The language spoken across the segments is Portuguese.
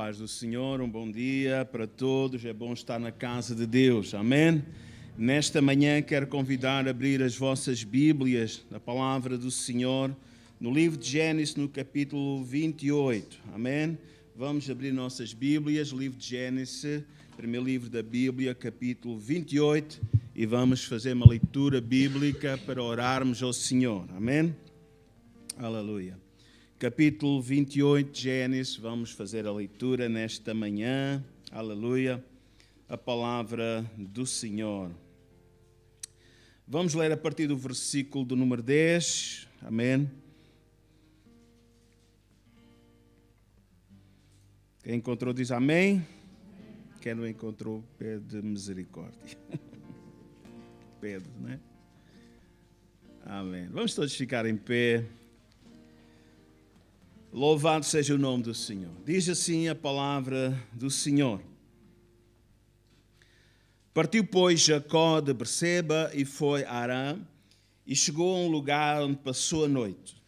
paz do Senhor, um bom dia para todos, é bom estar na casa de Deus, amém? Nesta manhã quero convidar a abrir as vossas Bíblias, na palavra do Senhor, no livro de Gênesis, no capítulo 28, amém? Vamos abrir nossas Bíblias, livro de Gênesis, primeiro livro da Bíblia, capítulo 28, e vamos fazer uma leitura bíblica para orarmos ao Senhor, amém? Aleluia. Capítulo 28 de Gênesis, vamos fazer a leitura nesta manhã, aleluia, a palavra do Senhor. Vamos ler a partir do versículo do número 10, amém. Quem encontrou diz amém. Quem não encontrou, pede misericórdia. Pede, né? Amém. Vamos todos ficar em pé. Louvado seja o nome do Senhor. Diz assim a palavra do Senhor. Partiu, pois, Jacó de Berseba e foi a Arã, e chegou a um lugar onde passou a noite,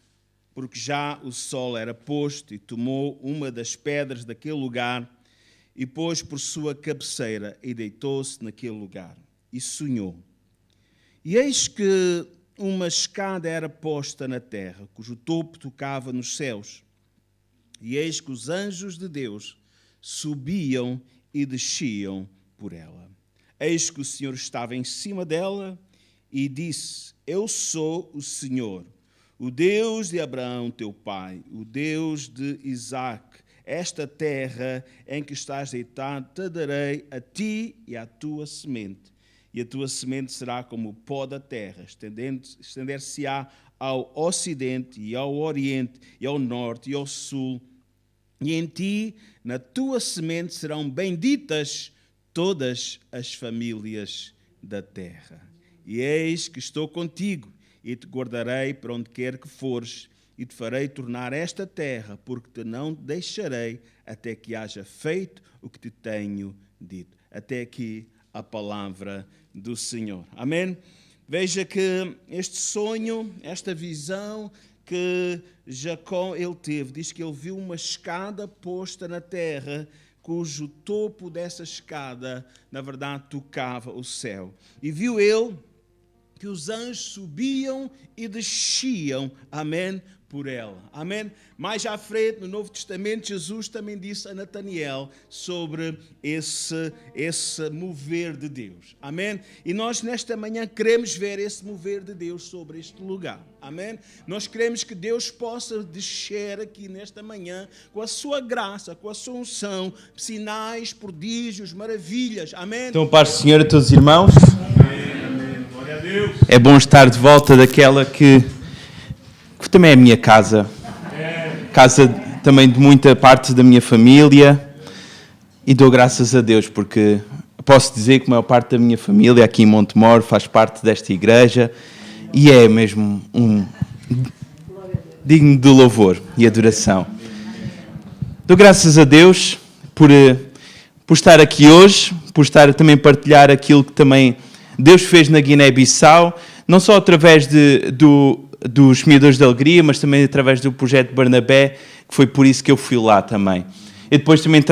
porque já o sol era posto, e tomou uma das pedras daquele lugar, e pôs por sua cabeceira, e deitou-se naquele lugar, e sonhou. E eis que uma escada era posta na terra, cujo topo tocava nos céus. E eis que os anjos de Deus subiam e desciam por ela. Eis que o Senhor estava em cima dela e disse: Eu sou o Senhor, o Deus de Abraão, teu pai, o Deus de Isaque. Esta terra em que estás deitado te darei a ti e à tua semente. E a tua semente será como o pó da terra, estender-se-á ao ocidente e ao oriente e ao norte e ao sul. E em ti, na tua semente, serão benditas todas as famílias da terra. E eis que estou contigo, e te guardarei para onde quer que fores, e te farei tornar esta terra, porque te não deixarei até que haja feito o que te tenho dito. Até aqui a palavra do Senhor. Amém? Veja que este sonho, esta visão que Jacó ele teve, diz que ele viu uma escada posta na terra, cujo topo dessa escada, na verdade, tocava o céu. E viu ele que os anjos subiam e desciam, amém, por ela, amém. Mais à frente, no Novo Testamento, Jesus também disse a Natanael sobre esse mover de Deus, amém. E nós nesta manhã queremos ver esse mover de Deus sobre este lugar, amém. Nós queremos que Deus possa descer aqui nesta manhã com a sua graça, com a sua unção, sinais, prodígios, maravilhas, amém. Então, paz do Senhor a todos os irmãos. Amém. Glória a Deus. É bom estar de volta daquela que também é a minha casa, casa também de muita parte da minha família, e dou graças a Deus porque posso dizer que a maior parte da minha família aqui em Montemor faz parte desta igreja e é mesmo digno de louvor e adoração. Dou graças a Deus por estar aqui hoje, por estar também a partilhar aquilo que também Deus fez na Guiné-Bissau, não só através dos Semeadores de Alegria, mas também através do projeto Barnabé, que foi por isso que eu fui lá também. E depois também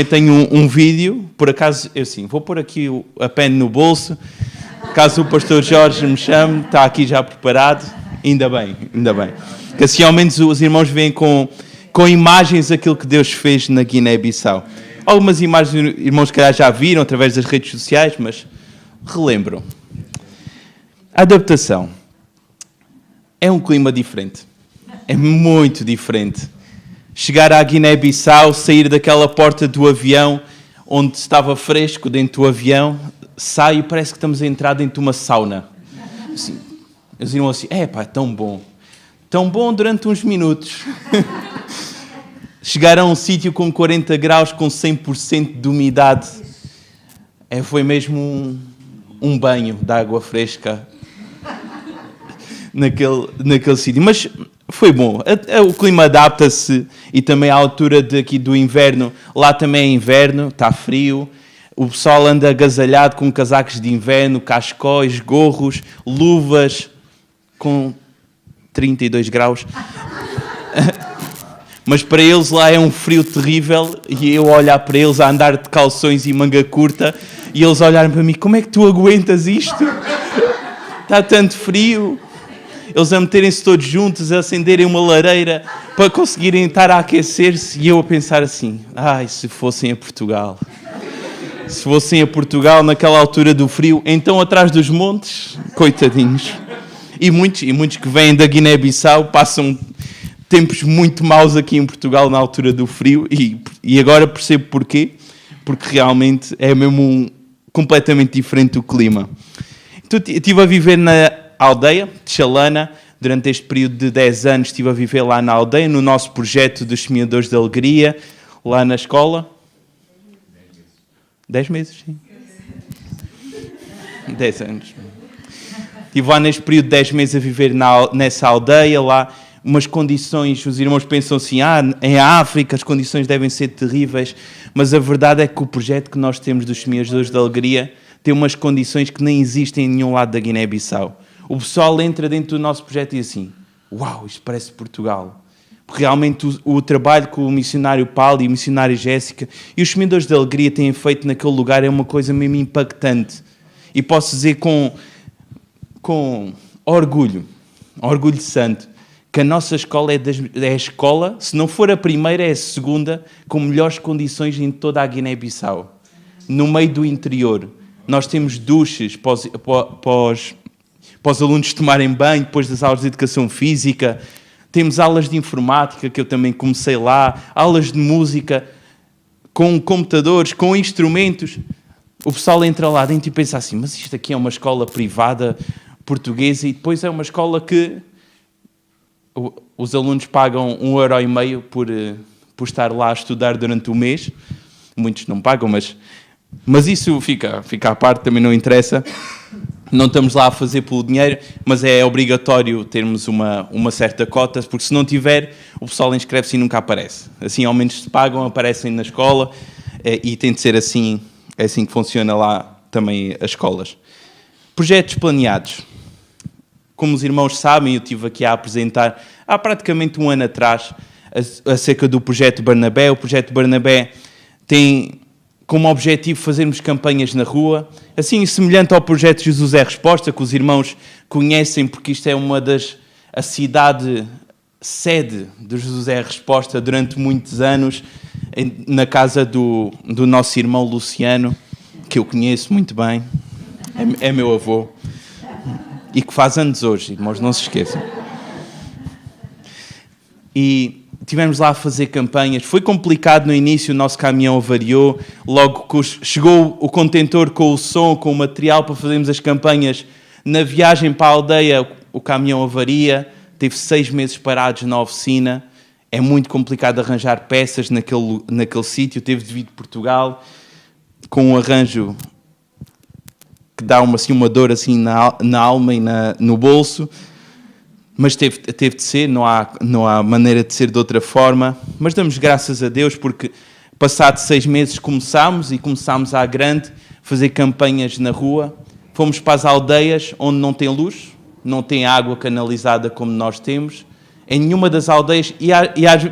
tenho um vídeo, por acaso, eu sim, vou pôr aqui a pen no bolso, caso o pastor Jorge me chame, está aqui já preparado, ainda bem, que assim ao menos os irmãos veem com imagens aquilo que Deus fez na Guiné-Bissau. Algumas imagens os irmãos que já viram através das redes sociais, mas relembram. A adaptação. É um clima diferente, é muito diferente. Chegar à Guiné-Bissau, sair daquela porta do avião, onde estava fresco dentro do avião, saio e parece que estamos a entrar dentro de uma sauna. Assim, eles irão assim, tão bom durante uns minutos. Chegar a um sítio com 40 graus, com 100% de umidade, foi mesmo um banho de água fresca. Naquele sítio, mas foi bom. O clima adapta-se e também à altura daqui do inverno, lá também é inverno, está frio, o pessoal anda agasalhado com casacos de inverno, cascóis, gorros, luvas, com 32 graus. Mas para eles lá é um frio terrível e eu olhar para eles a andar de calções e manga curta e eles olharem para mim, como é que tu aguentas isto? Está tanto frio. Eles a meterem-se todos juntos, a acenderem uma lareira para conseguirem estar a aquecer-se e eu a pensar assim, ai, se fossem a Portugal. Se fossem a Portugal naquela altura do frio, então atrás dos montes, coitadinhos. E muitos que vêm da Guiné-Bissau passam tempos muito maus aqui em Portugal na altura do frio e agora percebo porquê, porque realmente é mesmo completamente diferente o clima. Então, estive a viver na aldeia de Chalana, durante este período de 10 anos estive a viver lá na aldeia, no nosso projeto dos Semeadores de Alegria, lá na escola. 10 meses, sim. 10 anos. Estive lá neste período de 10 meses a viver nessa aldeia, lá umas condições, os irmãos pensam assim, em África as condições devem ser terríveis, mas a verdade é que o projeto que nós temos dos Semeadores de Alegria tem umas condições que nem existem em nenhum lado da Guiné-Bissau. O pessoal entra dentro do nosso projeto e diz assim, uau, isto parece Portugal. Porque realmente o trabalho que o missionário Paulo e o missionário Jéssica e os Semeadores de Alegria têm feito naquele lugar é uma coisa mesmo impactante. E posso dizer com orgulho santo, que a nossa escola é a escola, se não for a primeira, é a segunda, com melhores condições em toda a Guiné-Bissau. No meio do interior. Nós temos duches para os alunos tomarem banho, depois das aulas de educação física. Temos aulas de informática, que eu também comecei lá, aulas de música, com computadores, com instrumentos. O pessoal entra lá dentro e pensa assim, mas isto aqui é uma escola privada portuguesa e depois é uma escola que os alunos pagam 1,5 € por estar lá a estudar durante o mês. Muitos não pagam, mas isso fica à parte, também não interessa. Não estamos lá a fazer pelo dinheiro, mas é obrigatório termos uma certa cota, porque se não tiver, o pessoal inscreve-se e nunca aparece. Assim, ao menos se pagam, aparecem na escola e tem de ser assim, é assim que funciona lá também as escolas. Projetos planeados. Como os irmãos sabem, eu estive aqui a apresentar há praticamente um ano atrás acerca do Projeto Barnabé. O Projeto Barnabé tem como objetivo fazermos campanhas na rua, assim semelhante ao Projeto Jesus é Resposta, que os irmãos conhecem, porque isto é a cidade sede do Jesus é Resposta durante muitos anos, na casa do nosso irmão Luciano, que eu conheço muito bem, é meu avô, e que faz anos hoje, irmãos, não se esqueçam. E estivemos lá a fazer campanhas. Foi complicado no início, o nosso caminhão avariou. Logo que chegou o contentor com o som, com o material para fazermos as campanhas, na viagem para a aldeia o caminhão avaria. Teve 6 meses parados na oficina. É muito complicado arranjar peças naquele sítio. Teve de vir de Portugal, com um arranjo que dá uma dor assim na alma e no bolso. Mas teve de ser, não há maneira de ser de outra forma. Mas damos graças a Deus porque, passados 6 meses, começámos à grande, fazer campanhas na rua. Fomos para as aldeias onde não tem luz, não tem água canalizada como nós temos. Em nenhuma das aldeias,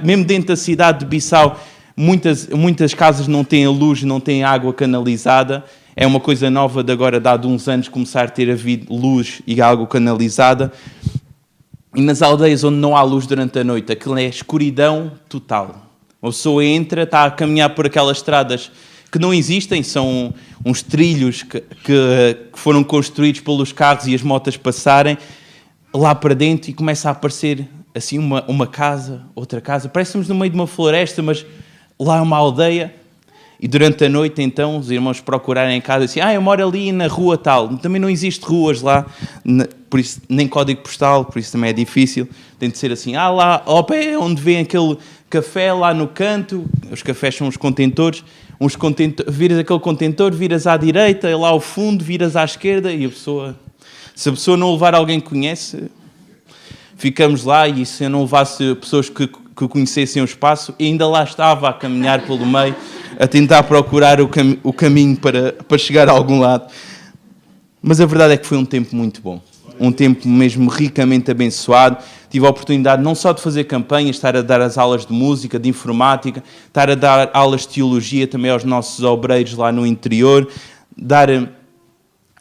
mesmo dentro da cidade de Bissau, muitas casas não têm luz, não têm água canalizada. É uma coisa nova de agora, de há uns anos, começar a ter havido luz e água canalizada. E nas aldeias onde não há luz durante a noite, aquilo é escuridão total. Uma pessoa entra, está a caminhar por aquelas estradas que não existem, são uns trilhos que foram construídos pelos carros e as motas passarem lá para dentro e começa a aparecer assim uma casa, outra casa. Parece-nos no meio de uma floresta, mas lá é uma aldeia. E durante a noite, então, os irmãos procurarem em casa assim, eu moro ali na rua tal. Também não existe ruas lá, por isso, nem código postal, por isso também é difícil. Tem de ser assim, lá ao pé onde vem aquele café lá no canto. Os cafés são os contentores. Viras aquele contentor, viras à direita, lá ao fundo, viras à esquerda. E se a pessoa não levar alguém que conhece, ficamos lá. E se eu não levasse pessoas que conhecessem o espaço, ainda lá estava a caminhar pelo meio, a tentar procurar o caminho para chegar a algum lado. Mas a verdade é que foi um tempo muito bom. um tempo mesmo ricamente abençoado. Tive a oportunidade não só de fazer campanhas, estar a dar as aulas de música, de informática, estar a dar aulas de teologia também aos nossos obreiros lá no interior, dar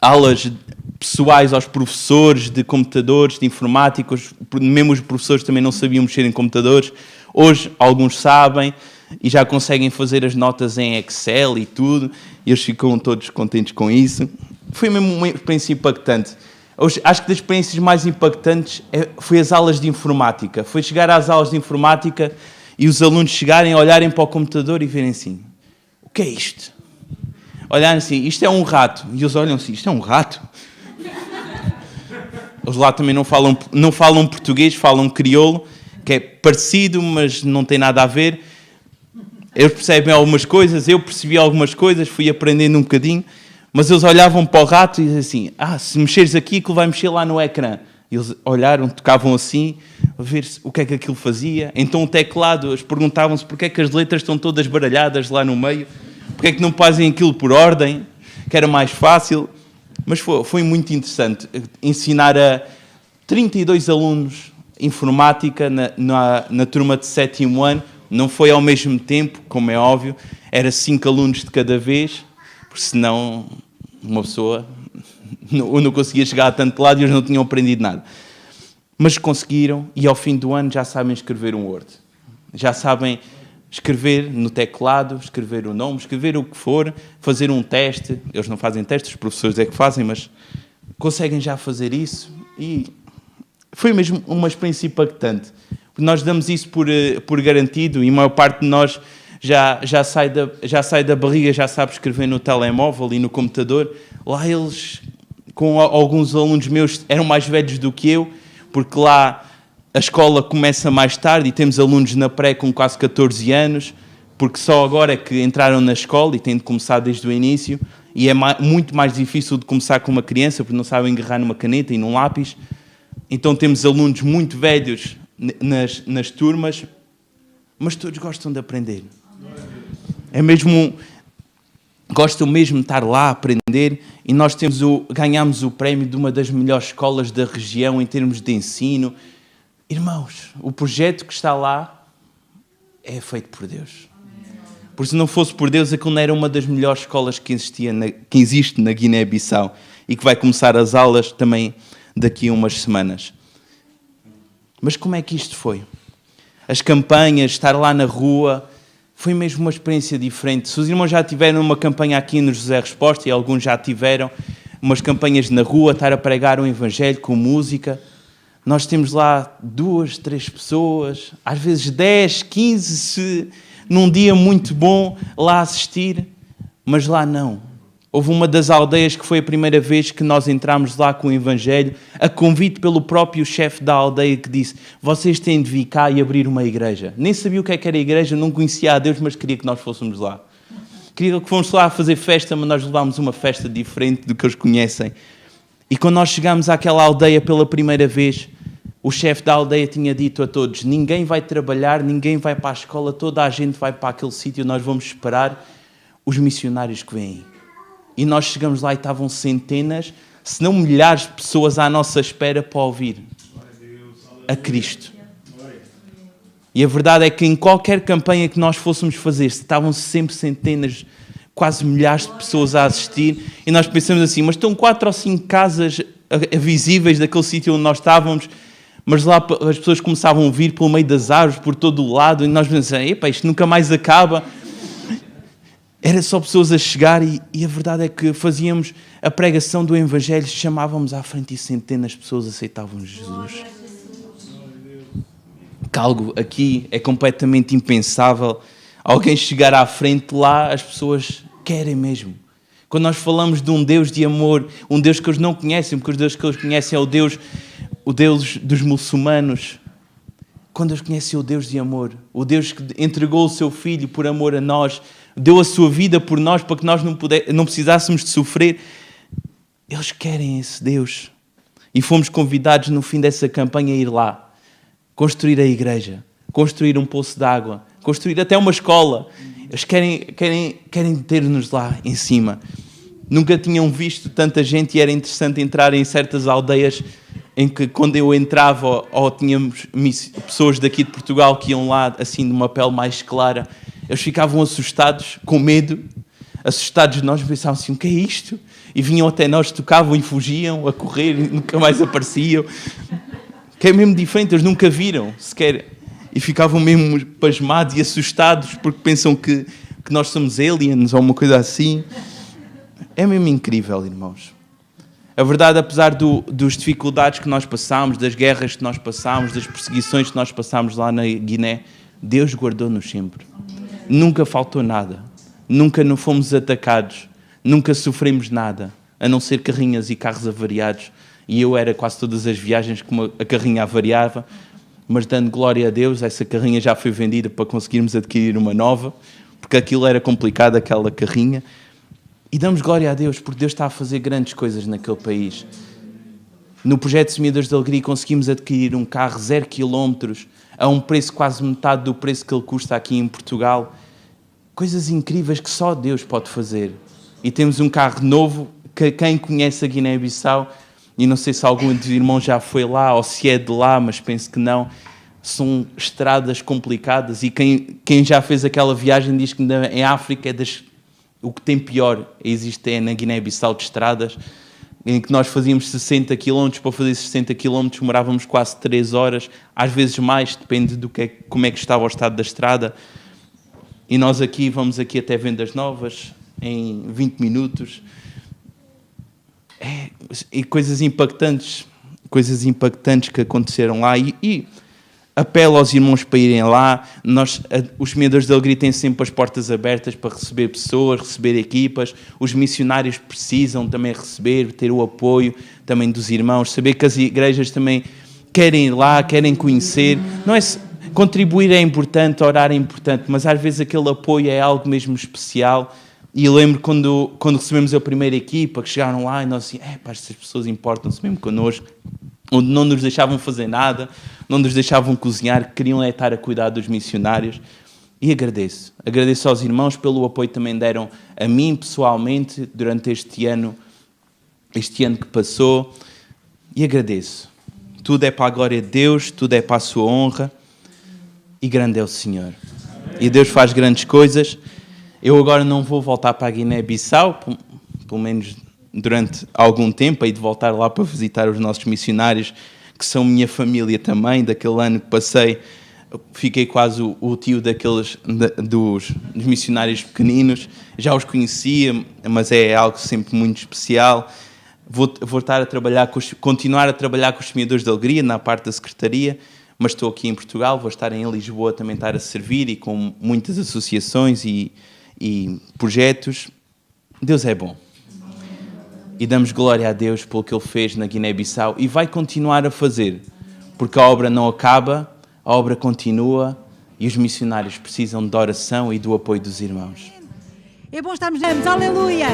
aulas pessoais aos professores de computadores, de informática. Mesmo os professores também não sabiam mexer em computadores. Hoje alguns sabem e já conseguem fazer as notas em Excel e tudo, e eles ficam todos contentes com isso. Foi mesmo uma experiência impactante. Hoje, acho que das experiências mais impactantes foi as aulas de informática. Foi chegar às aulas de informática e os alunos chegarem, olharem para o computador e verem assim, o que é isto? Olharem assim, isto é um rato. E eles olham assim, isto é um rato? Eles lá também não falam português, falam crioulo, que é parecido, mas não tem nada a ver. Eles percebem algumas coisas, eu percebi algumas coisas, fui aprendendo um bocadinho, mas eles olhavam para o rato e diziam assim, se mexeres aqui, aquilo vai mexer lá no ecrã. E eles olharam, tocavam assim, a ver o que é que aquilo fazia. Então o teclado, eles perguntavam-se porque é que as letras estão todas baralhadas lá no meio, porque é que não fazem aquilo por ordem, que era mais fácil. Mas foi muito interessante ensinar a 32 alunos informática na turma de 7º ano. Não foi ao mesmo tempo, como é óbvio, era 5 alunos de cada vez, porque senão uma pessoa não conseguia chegar a tanto lado e eles não tinham aprendido nada. Mas conseguiram e ao fim do ano já sabem escrever um Word. Já sabem escrever no teclado, escrever o nome, escrever o que for, fazer um teste. Eles não fazem testes, os professores é que fazem, mas conseguem já fazer isso e foi mesmo uma experiência impactante. Nós damos isso por garantido e a maior parte de nós já sai da barriga, já sabe escrever no telemóvel e no computador. Lá eles, com alguns alunos meus, eram mais velhos do que eu, porque lá a escola começa mais tarde e temos alunos na pré com quase 14 anos, porque só agora é que entraram na escola e têm de começar desde o início, e é muito mais difícil de começar com uma criança, porque não sabem agarrar numa caneta e num lápis. Então temos alunos muito velhos nas turmas, mas todos gostam de aprender. Gostam mesmo de estar lá a aprender, e nós ganhamos o prémio de uma das melhores escolas da região em termos de ensino. Irmãos, o projeto que está lá é feito por Deus. Porque se não fosse por Deus, aquilo não era uma das melhores escolas que existe na Guiné-Bissau e que vai começar as aulas também daqui a umas semanas. Mas como é que isto foi? As campanhas, estar lá na rua, foi mesmo uma experiência diferente. Se os irmãos já tiveram uma campanha aqui no José Resposta, e alguns já tiveram, umas campanhas na rua, estar a pregar o Evangelho com música, nós temos lá 2, 3 pessoas, às vezes 10, 15, se num dia muito bom, lá assistir, mas lá não. Houve uma das aldeias que foi a primeira vez que nós entramos lá com o Evangelho, a convite pelo próprio chefe da aldeia, que disse: vocês têm de vir cá e abrir uma igreja. Nem sabia o que era a igreja, não conhecia a Deus, mas queria que nós fôssemos lá. Queria que fôssemos lá a fazer festa, mas nós levámos uma festa diferente do que eles conhecem. E quando nós chegámos àquela aldeia pela primeira vez, o chefe da aldeia tinha dito a todos: ninguém vai trabalhar, ninguém vai para a escola, toda a gente vai para aquele sítio, nós vamos esperar os missionários que vêm. E nós chegamos lá e estavam centenas, se não milhares de pessoas à nossa espera para ouvir a Cristo. E a verdade é que em qualquer campanha que nós fôssemos fazer, estavam sempre centenas, quase milhares de pessoas a assistir, e nós pensamos assim: mas estão 4 ou 5 casas visíveis daquele sítio onde nós estávamos, mas lá as pessoas começavam a vir pelo meio das árvores, por todo o lado, e nós pensamos: epá, isto nunca mais acaba. Era só pessoas a chegar e a verdade é que fazíamos a pregação do Evangelho, chamávamos à frente e centenas de pessoas aceitavam Jesus. Que algo aqui é completamente impensável. Alguém chegar à frente, lá as pessoas querem mesmo. Quando nós falamos de um Deus de amor, um Deus que eles não conhecem, porque o Deus que eles conhecem é o Deus dos muçulmanos. Quando eles conhecem o Deus de amor, o Deus que entregou o seu Filho por amor a nós, deu a sua vida por nós para que nós não precisássemos de sofrer, eles querem esse Deus. E fomos convidados no fim dessa campanha a ir lá, construir a igreja, construir um poço de água, construir até uma escola. Eles querem ter-nos lá em cima. Nunca tinham visto tanta gente e era interessante entrar em certas aldeias em que quando eu entrava ou tínhamos pessoas daqui de Portugal que iam lá assim de uma pele mais clara, eles ficavam assustados, com medo, assustados de nós, pensavam assim, o que é isto? E vinham até nós, tocavam e fugiam a correr e nunca mais apareciam. Que é mesmo diferente, eles nunca viram sequer e ficavam mesmo pasmados e assustados porque pensam que nós somos aliens ou uma coisa assim. É mesmo incrível, irmãos. A verdade, apesar das dificuldades que nós passamos, das guerras que nós passamos, das perseguições que nós passamos lá na Guiné, Deus guardou-nos sempre. Nunca faltou nada. Nunca não fomos atacados. Nunca sofremos nada, a não ser carrinhas e carros avariados. E eu era quase todas as viagens que a carrinha avariava, mas dando glória a Deus, essa carrinha já foi vendida para conseguirmos adquirir uma nova, porque aquilo era complicado, aquela carrinha. E damos glória a Deus, porque Deus está a fazer grandes coisas naquele país. No projeto Semeadores de Alegria conseguimos adquirir um carro 0 km a um preço quase metade do preço que ele custa aqui em Portugal. Coisas incríveis que só Deus pode fazer. E temos um carro novo, que quem conhece a Guiné-Bissau, e não sei se algum dos irmãos já foi lá ou se é de lá, mas penso que não, são estradas complicadas e quem já fez aquela viagem diz que em África o que tem pior existe na Guiné-Bissau de estradas, em que nós fazíamos 60 km, para fazer 60 km demorávamos quase 3 horas, às vezes mais, depende como é que estava o estado da estrada. E nós vamos aqui até Vendas Novas, em 20 minutos. E coisas impactantes que aconteceram lá. E apelo aos irmãos para irem lá. Os Semeadores de Alegria têm sempre as portas abertas para receber pessoas, receber equipas. Os missionários precisam também receber, ter o apoio também dos irmãos. Saber que as igrejas também querem ir lá, querem conhecer. Não é contribuir é importante, orar é importante, mas às vezes aquele apoio é algo mesmo especial. E eu lembro quando recebemos a primeira equipa, que chegaram lá e nós assim, estas pessoas importam-se mesmo connosco, onde não nos deixavam fazer nada, não nos deixavam cozinhar, queriam estar a cuidar dos missionários. E agradeço aos irmãos pelo apoio que também deram a mim pessoalmente durante este ano que passou, e agradeço. Tudo é para a glória de Deus, tudo é para a sua honra, e grande é o Senhor. E Deus faz grandes coisas. Eu agora não vou voltar para a Guiné-Bissau, pelo menos durante algum tempo, aí de voltar lá para visitar os nossos missionários, que são minha família também. Daquele ano que passei, fiquei quase o tio dos missionários pequeninos. Já os conhecia, mas é algo sempre muito especial. Vou continuar a trabalhar com os Semeadores de Alegria, na parte da secretaria, mas estou aqui em Portugal, vou estar em Lisboa também estar a servir, e com muitas associações e projetos. Deus é bom. E damos glória a Deus pelo que Ele fez na Guiné-Bissau e vai continuar a fazer, porque a obra não acaba, a obra continua e os missionários precisam de oração e do apoio dos irmãos. É bom estarmos juntos. Aleluia!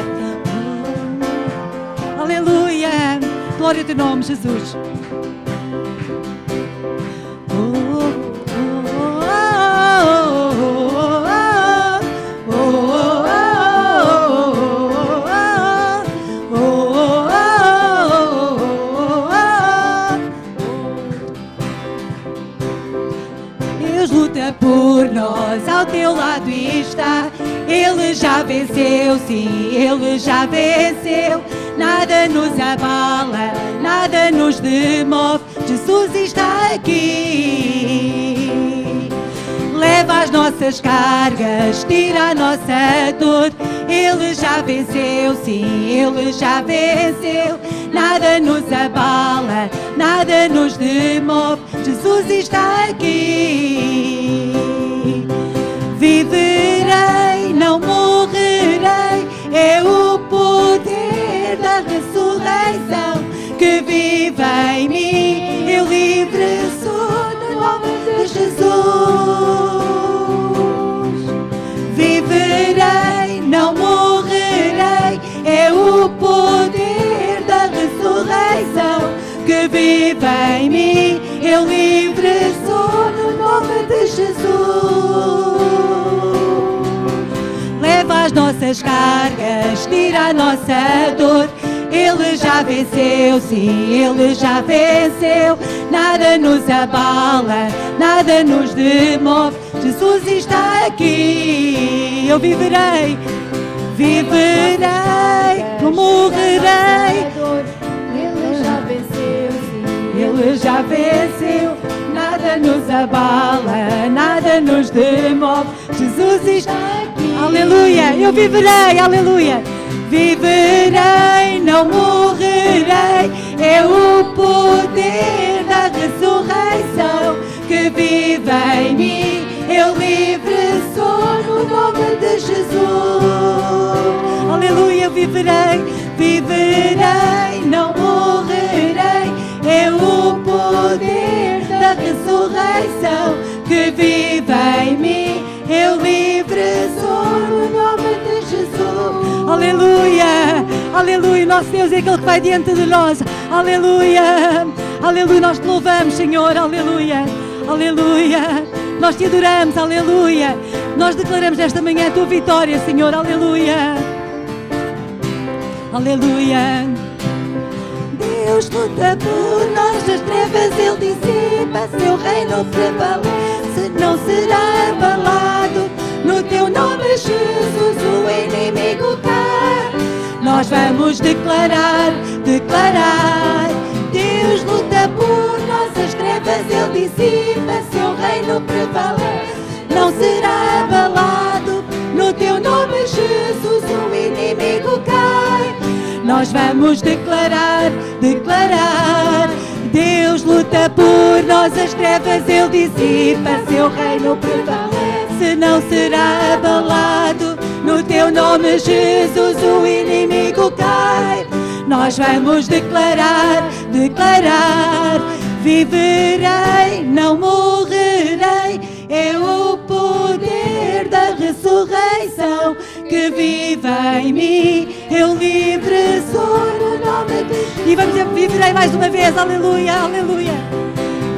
Aleluia! Glória ao teu nome, Jesus. Por nós ao teu lado está. Ele já venceu, sim, Ele já venceu. Nada nos abala, nada nos demove. Jesus está aqui. Leva as nossas cargas, tira a nossa dor. Ele já venceu, sim, Ele já venceu. Nada nos abala, nada nos demove. Jesus está aqui. Viverei, não morrerei. É o poder da ressurreição que vive em mim. Eu livre sou no nome de Jesus. Viverei, não morrerei. É o poder da ressurreição que vive em mim. Eu livre sou no nome de Jesus. Leva as nossas cargas, tira a nossa dor. Ele já venceu, sim, Ele já venceu. Nada nos abala, nada nos demove. Jesus está aqui. Eu viverei, viverei, não morrerei. Ele já venceu, sim. Ele já venceu. Nada nos abala, nada nos demove. Jesus está aqui. Aleluia, eu viverei, aleluia. Viverei, não morrerei. É o poder da ressurreição que vive em mim. Eu livre sou no nome de Jesus. Aleluia, viverei, viverei, não morrerei. É o poder da ressurreição que vive em mim. Eu livre sou no nome de Jesus. Aleluia, aleluia. Nosso Deus é aquele que vai diante de nós. Aleluia, aleluia. Nós te louvamos, Senhor. Aleluia, aleluia. Nós te adoramos, aleluia. Nós declaramos esta manhã a tua vitória, Senhor. Aleluia, aleluia. Deus luta por nós, as trevas Ele dissipa, seu reino prevalece, não será abalado. No teu nome, Jesus, o inimigo cai. Nós vamos declarar, declarar. Deus luta por nós, as trevas Ele dissipa, seu reino prevalece, não será abalado. No teu nome, Jesus, o inimigo cai. Nós vamos declarar, declarar. Deus luta por nós, as trevas Ele dissipa, seu reino prevalece, não será abalado. No teu nome, Jesus, o inimigo cai. Nós vamos declarar, declarar. Viverei, não morrerei. É o poder da ressurreição que vive em mim. Eu livre sou no nome de Jesus. E vamos dizer, viverei mais uma vez, aleluia, aleluia.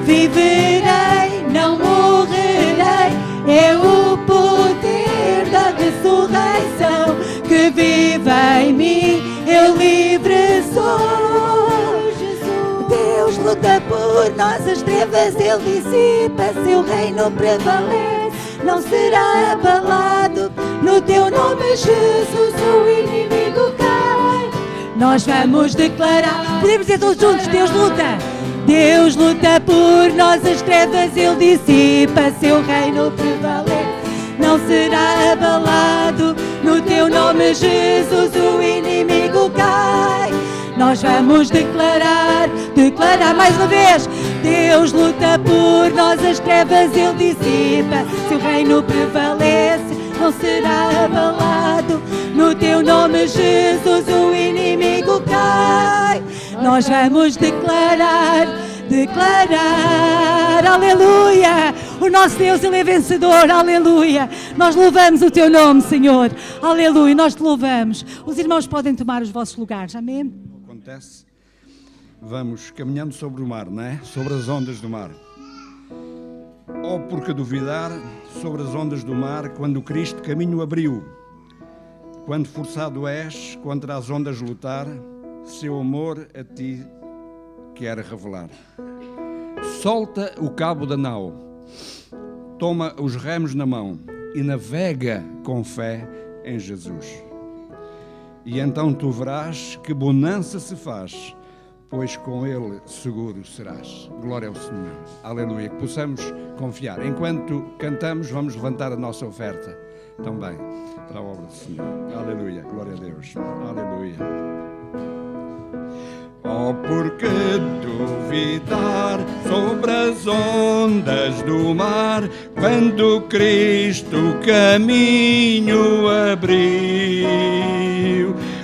Viverei, não morrerei. É o poder da ressurreição que vive em mim. Eu livre sou. Deus luta por nós, as trevas Ele dissipa, seu reino prevalece, não será abalado. No teu nome, Jesus, o inimigo cai. Nós vamos declarar, podemos dizer todos juntos, Deus luta. Deus luta por nós, as trevas Ele dissipa, seu reino prevalece, não será abalado. No teu nome, Jesus, o inimigo cai. Nós vamos declarar, declarar mais uma vez. Deus luta por nós, as trevas Ele dissipa, seu reino prevalece, não será abalado. No teu nome, Jesus, o inimigo cai. Nós vamos declarar, declarar, aleluia. O nosso Deus, Ele é vencedor, aleluia. Nós louvamos o teu nome, Senhor, aleluia. Nós te louvamos. Os irmãos podem tomar os vossos lugares, amém? Acontece, vamos caminhando sobre o mar, não é? Sobre as ondas do mar. Oh, por que duvidar sobre as ondas do mar, quando Cristo caminho abriu? Quando forçado és contra as ondas lutar, seu amor a ti quer revelar. Solta o cabo da nau, toma os remos na mão e navega com fé em Jesus. E então tu verás que bonança se faz, pois com Ele seguro serás. Glória ao Senhor. Aleluia. Que possamos confiar. Enquanto cantamos, vamos levantar a nossa oferta também para a obra do Senhor. Aleluia. Glória a Deus. Aleluia. Oh, por que duvidar sobre as ondas do mar, quando Cristo caminho abriu?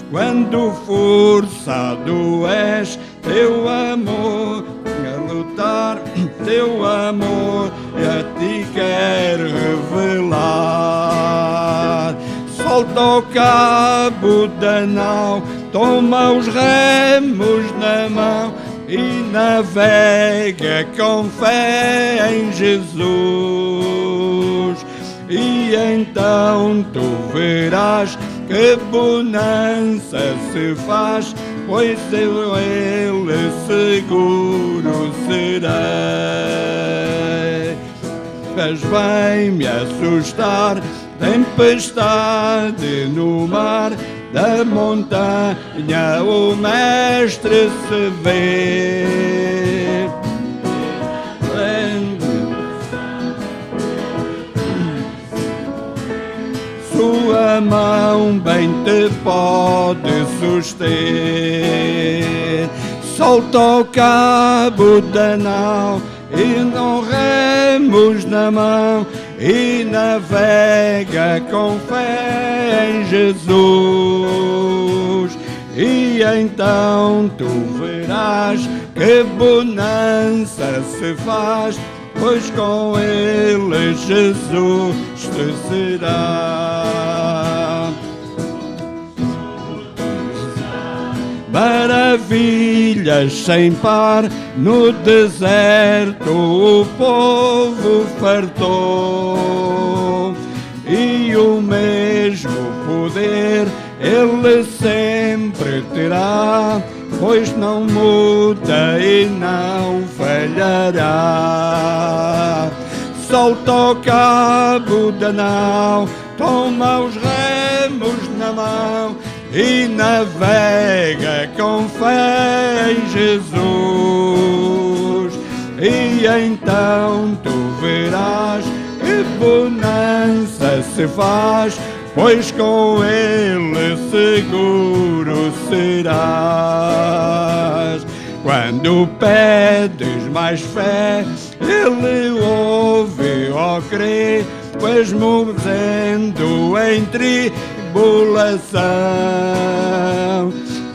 Quando forçado és, teu amor a lutar, teu amor a ti quer revelar. Solta o cabo da nau, toma os remos na mão e navega com fé em Jesus. E então tu verás que bonança se faz, pois ele seguro serei. Mas vem-me assustar, tempestade no mar, da montanha o mestre se vê. Sua mão bem te pode suster. Solta o cabo da nau e não remos na mão, e navega com fé em Jesus. E então tu verás que bonança se faz, pois com ele Jesus te será. Maravilhas sem par, no deserto o povo fartou, e o mesmo poder ele sempre terá, pois não muda e não falhará. Solta o cabo da nau, toma os remos na mão, e navega com fé em Jesus. E então tu verás que bonança se faz, pois com ele seguro serás. Quando pedes mais fé, ele ouve, ó crê, pois movendo em tribulação.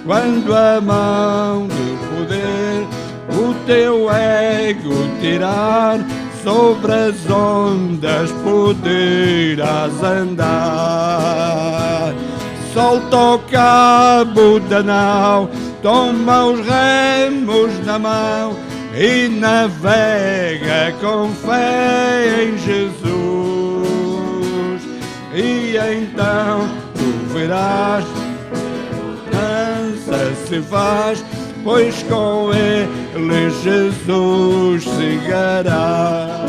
Quando a mão de poder o teu ego tirar, sobre as ondas poderás andar. Solta o cabo da nau, toma os remos na mão, e navega com fé em Jesus. E então tu verás, dança se faz, pois com ele Jesus chegará.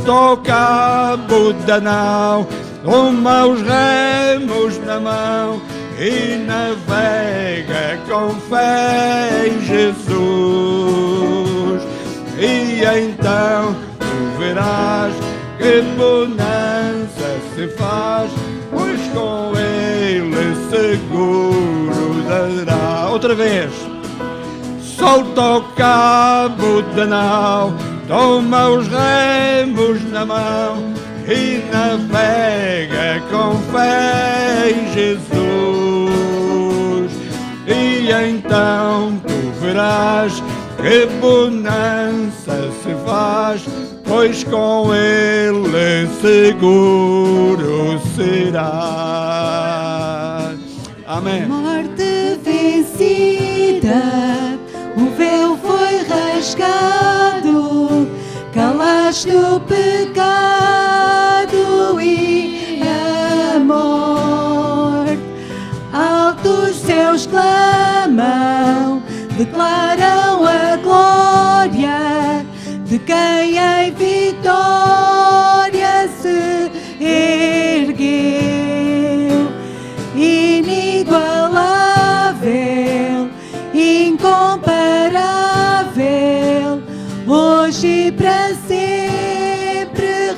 Toca cabo da nau, toma os remos na mão, e navega com fé em Jesus. E então tu verás que bonança se faz, pois com ele seguro dará. Outra vez. Solta o cabo da nau, toma os remos na mão, e navega com fé em Jesus. E então tu verás que bonança se faz, pois com ele seguro será. Amém. Morte vencida, o véu foi rasgado, calaste o pecado e a morte. Altos céus clamam, declaram a glória de quem em vitória se ergueu. Inigualável, incomparável, hoje e para sempre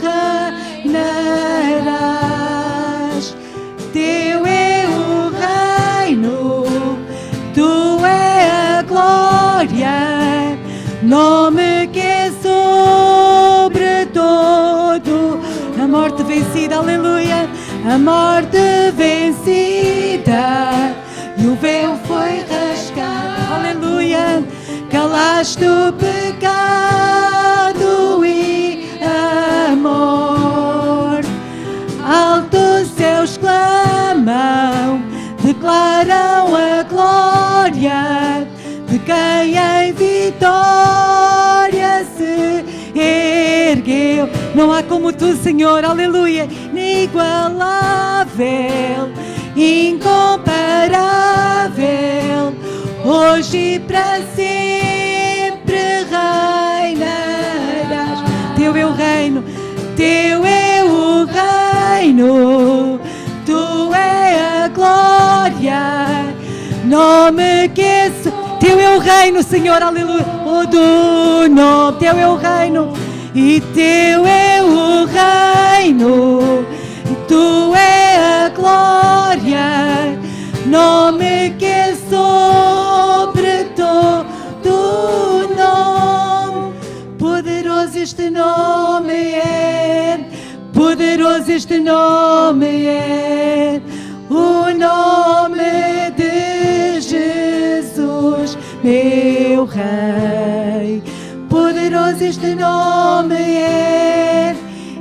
reinarás. Teu é o reino, tu é a glória, nome que é sobre todo. A morte vencida, aleluia, a morte vencida, e o véu foi rasgado, aleluia. Calaste o pecado e a morte. Altos céus clamam, declaram a glória de quem em vitória se ergueu. Não há como tu, Senhor, aleluia. Inigualável, incomparável, hoje e para sempre reinarás. Teu é o reino, teu é o reino, tu é a glória, nome que é teu é o reino, Senhor, aleluia. O do nome, teu é o reino, e teu é o reino, e tu é a glória, nome que é sobre todo nome. Poderoso este nome é, poderoso este nome é, o nome de Jesus, meu Rei. Poderoso este nome é,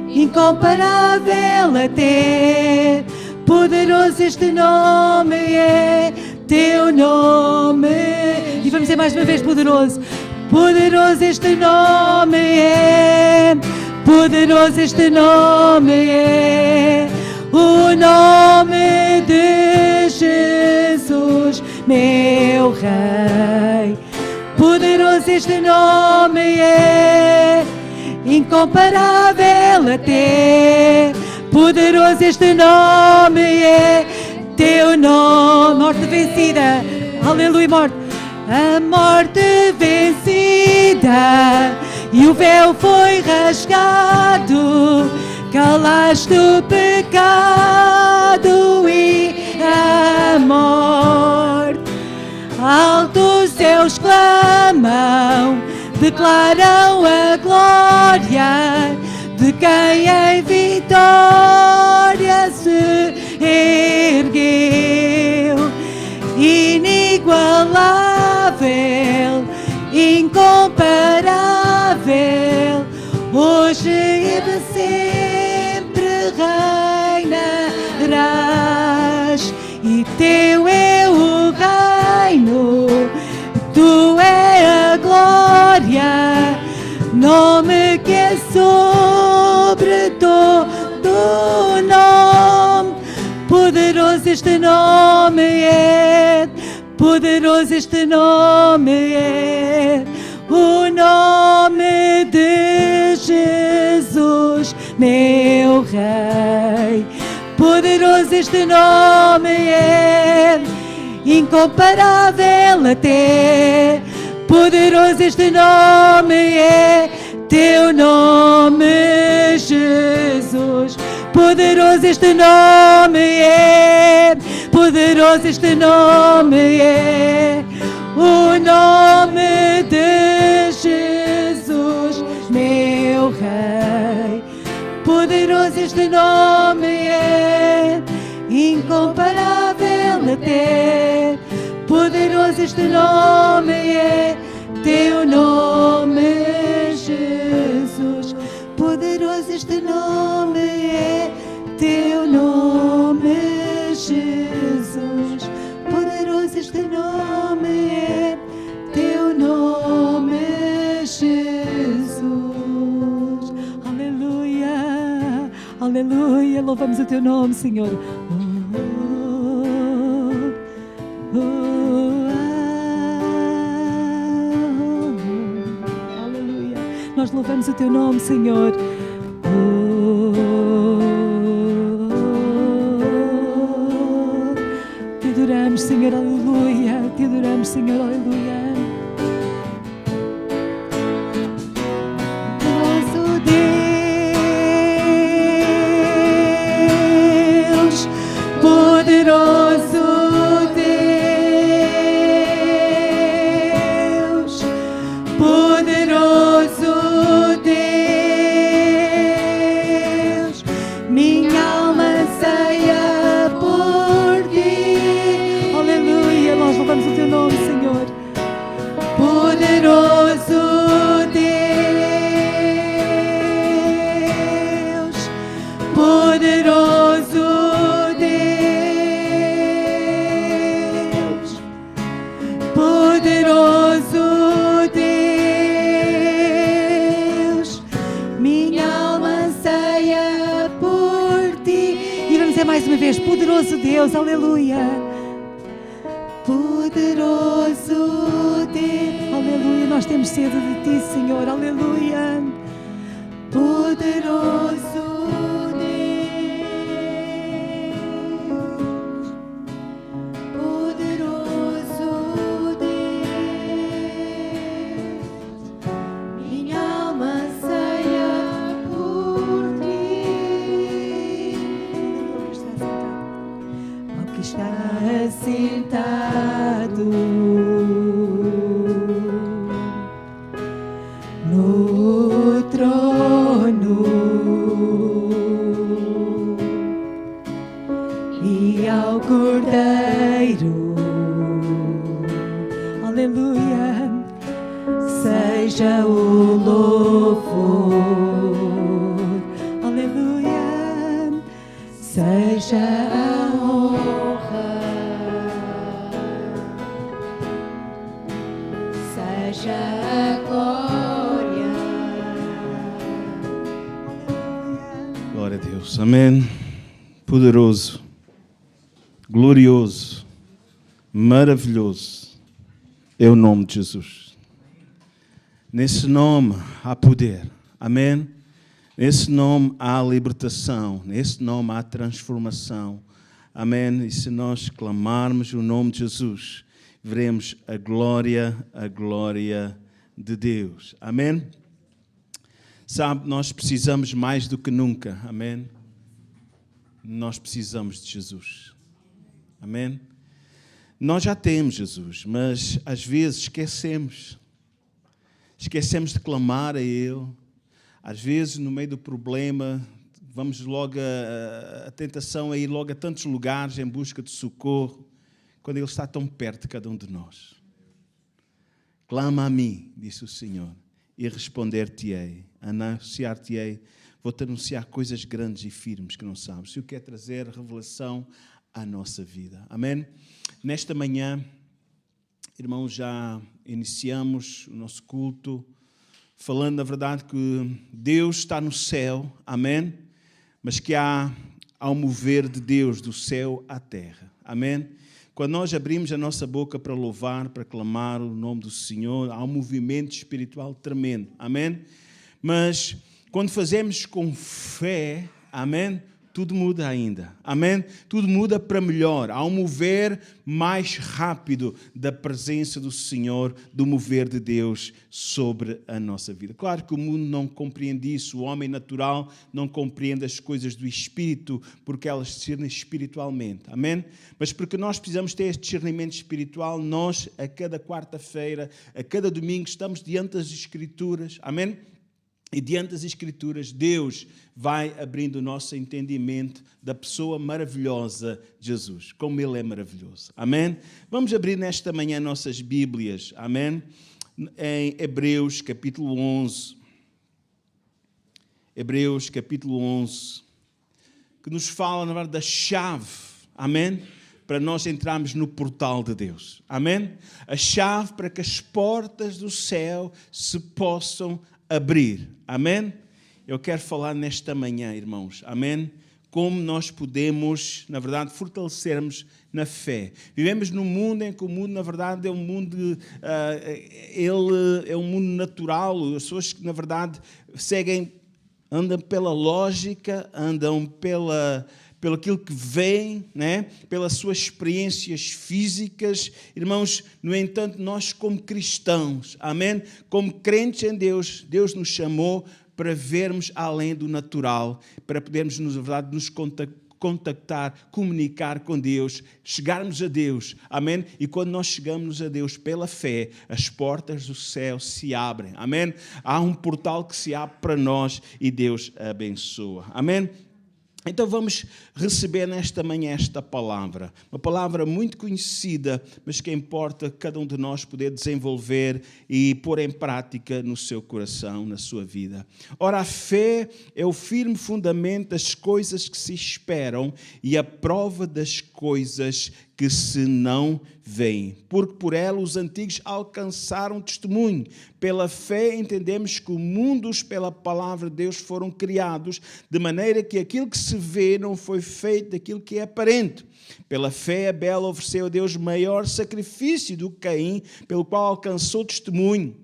incomparável até. Poderoso este nome é, teu nome. E vamos dizer mais uma vez, poderoso. Poderoso este nome é, poderoso este nome é, o nome de Jesus, meu Rei. Poderoso este nome é, incomparável até. Poderoso este nome é, teu nome. Morte vencida, aleluia, morte. A morte vencida e o véu foi rasgado. Calaste o pecado e a morte. Altos céus clamam, declaram a glória de quem em vitória se ergueu. Inigualável, incomparável, hoje e para sempre reinarás. E teu é o reino, tu é a glória, nome que é sobre todo nome. Poderoso este nome é, poderoso este nome é, o nome de Jesus, meu Rei. Poderoso este nome é, incomparável até. Poderoso este nome é, teu nome, Jesus. Poderoso este nome é, poderoso este nome é, o nome de Jesus, meu Rei. Poderoso este nome é, incomparável até. Poderoso este nome é, teu nome, Jesus. Poderoso este nome é, teu nome, Jesus. Poderoso este nome é, teu nome, Jesus. Aleluia, aleluia. Louvamos o teu nome, Senhor. Aleluia. Nós louvamos o teu nome, Senhor. Te adoramos, Senhor, aleluia. Te adoramos, Senhor, aleluia. Nosso Deus, poderoso Deus, poderoso Deus, minha alma anseia por ti. Aleluia, nós louvamos o teu nome, Senhor. dizer mais uma vez, poderoso Deus, aleluia. Poderoso Deus, aleluia. Nós temos sede de Ti, Senhor, aleluia. Poderoso Deus, poderoso Deus, Minha alma anseia por ti. Ao que está assentado no trono e ao Cordeiro, aleluia, seja o louvor, aleluia, seja a honra, seja a glória. Glória a Deus. Amém. Poderoso, glorioso, maravilhoso é o nome de Jesus. Nesse nome há poder. Amém. Nesse nome há libertação. Nesse nome há transformação. Amém. E se nós clamarmos o nome de Jesus, veremos a glória de Deus. Amém. Sabe, nós precisamos mais do que nunca. Amém. Nós precisamos de Jesus. Amém. Nós já temos Jesus, mas às vezes esquecemos. Esquecemos de clamar a Ele. Às vezes, no meio do problema, vamos logo a tentação é ir logo a tantos lugares em busca de socorro, quando Ele está tão perto de cada um de nós. Clama a mim, disse o Senhor, e responder-te-ei, anunciar-te-ei. Vou-te anunciar coisas grandes e firmes que não sabes. Se eu quero trazer revelação à nossa vida. Amém? Nesta manhã, irmãos, já iniciamos o nosso culto falando na verdade que Deus está no céu, amém? Mas que há um mover de Deus do céu à terra, amém? Quando nós abrimos a nossa boca para louvar, para clamar o nome do Senhor, há um movimento espiritual tremendo, amém? Mas quando fazemos com fé, amém? Tudo muda ainda, amém? Tudo muda para melhor. Há um mover mais rápido da presença do Senhor, do mover de Deus sobre a nossa vida. Claro que o mundo não compreende isso, o homem natural não compreende as coisas do Espírito, porque elas discernem espiritualmente, amém? Mas porque nós precisamos ter este discernimento espiritual, nós, a cada quarta-feira, a cada domingo, estamos diante das Escrituras, amém? E diante das Escrituras, Deus vai abrindo o nosso entendimento da pessoa maravilhosa de Jesus, como Ele é maravilhoso. Amém? Vamos abrir nesta manhã nossas Bíblias. Amém? Em Hebreus, capítulo 11. Hebreus, capítulo 11. Que nos fala, na verdade, da chave. Amém? Para nós entrarmos no portal de Deus. Amém? A chave para que as portas do céu se possam abrir. Amém? Eu quero falar nesta manhã, irmãos. Amém? Como nós podemos, na verdade, fortalecermos na fé. Vivemos num mundo em que o mundo, na verdade, é um mundo, ele é um mundo natural. As pessoas que, na verdade, andam pela lógica, andam pelo aquilo que vem, né? Pelas suas experiências físicas. Irmãos, no entanto, nós como cristãos, amém? Como crentes em Deus, Deus nos chamou para vermos além do natural, para podermos, na verdade, nos contactar, comunicar com Deus, chegarmos a Deus, amém? E quando nós chegamos a Deus pela fé, as portas do céu se abrem, amém? Há um portal que se abre para nós e Deus abençoa, amém? Então vamos receber nesta manhã esta palavra, uma palavra muito conhecida, mas que importa cada um de nós poder desenvolver e pôr em prática no seu coração, na sua vida. Ora, a fé é o firme fundamento das coisas que se esperam e a prova das coisas que que se não veem, porque por ela os antigos alcançaram testemunho. Pela fé entendemos que o mundo pela palavra de Deus foram criados, de maneira que aquilo que se vê não foi feito daquilo que é aparente. Pela fé Abel ofereceu a Deus maior sacrifício do que Caim, pelo qual alcançou testemunho